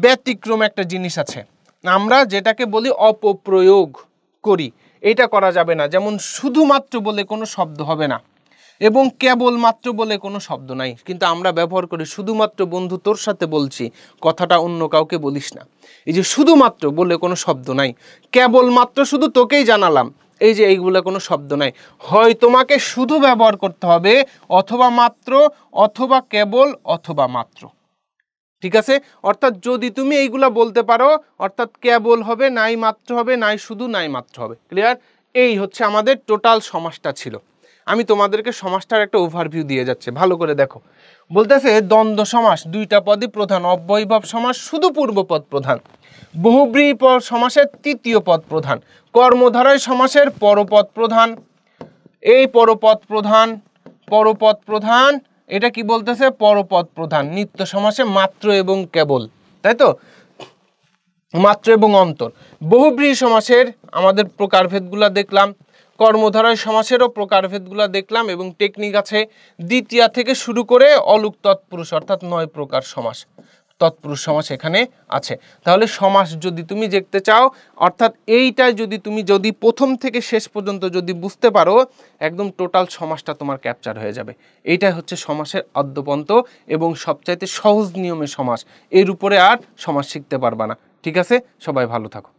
[SPEAKER 1] ব্যতিক্রম একটা জিনিস আছে, আমরা যেটাকে বলি অপপ্রয়োগ করি, এটা করা যাবে না। যেমন শুধুমাত্র বলে কোনো শব্দ হবে না এবং কেবলমাত্র বলে কোনো শব্দ নাই, কিন্তু আমরা ব্যবহার করি শুধুমাত্র। বন্ধু তোর সাথে বলছি, কথাটা অন্য কাউকে বলিস না। এই যে শুধুমাত্র বলে কোনো শব্দ নাই, কেবলমাত্র শুধু তোকেই জানালাম, এই যে এইগুলো কোনো শব্দ নাই। হয় তোমাকে শুধু ব্যবহার করতে হবে, অথবা মাত্র, অথবা কেবল, অথবা মাত্র। ঠিক আছে? অর্থাৎ যদি তুমি এইগুলা বলতে পারো, অর্থাৎ কেবল হবে, নাই মাত্র হবে, নাই শুধু, নাই মাত্র হবে। ক্লিয়ার? এই হচ্ছে আমাদের টোটাল সমাসটা ছিল। আমি তোমাদেরকে সমাসটার একটা ওভারভিউ দিয়ে যাচ্ছে, ভালো করে দেখো। বলতেছে দ্বন্দ্ব সমাস, দুইটা পদই প্রধান, অব্যয়ীভাব সমাস শুধু পূর্বপদ প্রধান, বহুব্রীহি সমাসের তৃতীয় পদ প্রধান, কর্মধারয় সমাসের পরপদ প্রধান। এই পরপদ প্রধান, পরপদ প্রধান, এটা কি বলতেছে, পরপদ প্রধান। নিত্য সমাসে মাত্র এবং কেবল, তাই তো, মাত্র এবং অন্তর। বহুব্রীহি সমাসের আমাদের প্রকারভেদগুলা দেখলাম, কর্মধারয় সমাসেরও প্রকারভেদগুলা দেখলাম, এবং টেকনিক আছে দ্বিতীয়া থেকে শুরু করে অলুক তৎপুরুষ, অর্থাৎ 9 প্রকার সমাস, তৎপুরুষ সমাস এখানে আছে। তাহলে সমাস যদি তুমি দেখতে চাও, অর্থাৎ এইটাই যদি প্রথম থেকে শেষ পর্যন্ত যদি বুঝতে পারো, একদম টোটাল সমাসটা তোমার ক্যাপচার হয়ে যাবে। এইটাই হচ্ছে সমাসের আদ্যপন্ত এবং সবচাইতে সহজ নিয়মে সমাস, এর উপরে আর সমাস শিখতে পারবা না। ঠিক আছে? সবাই ভালো থাকো।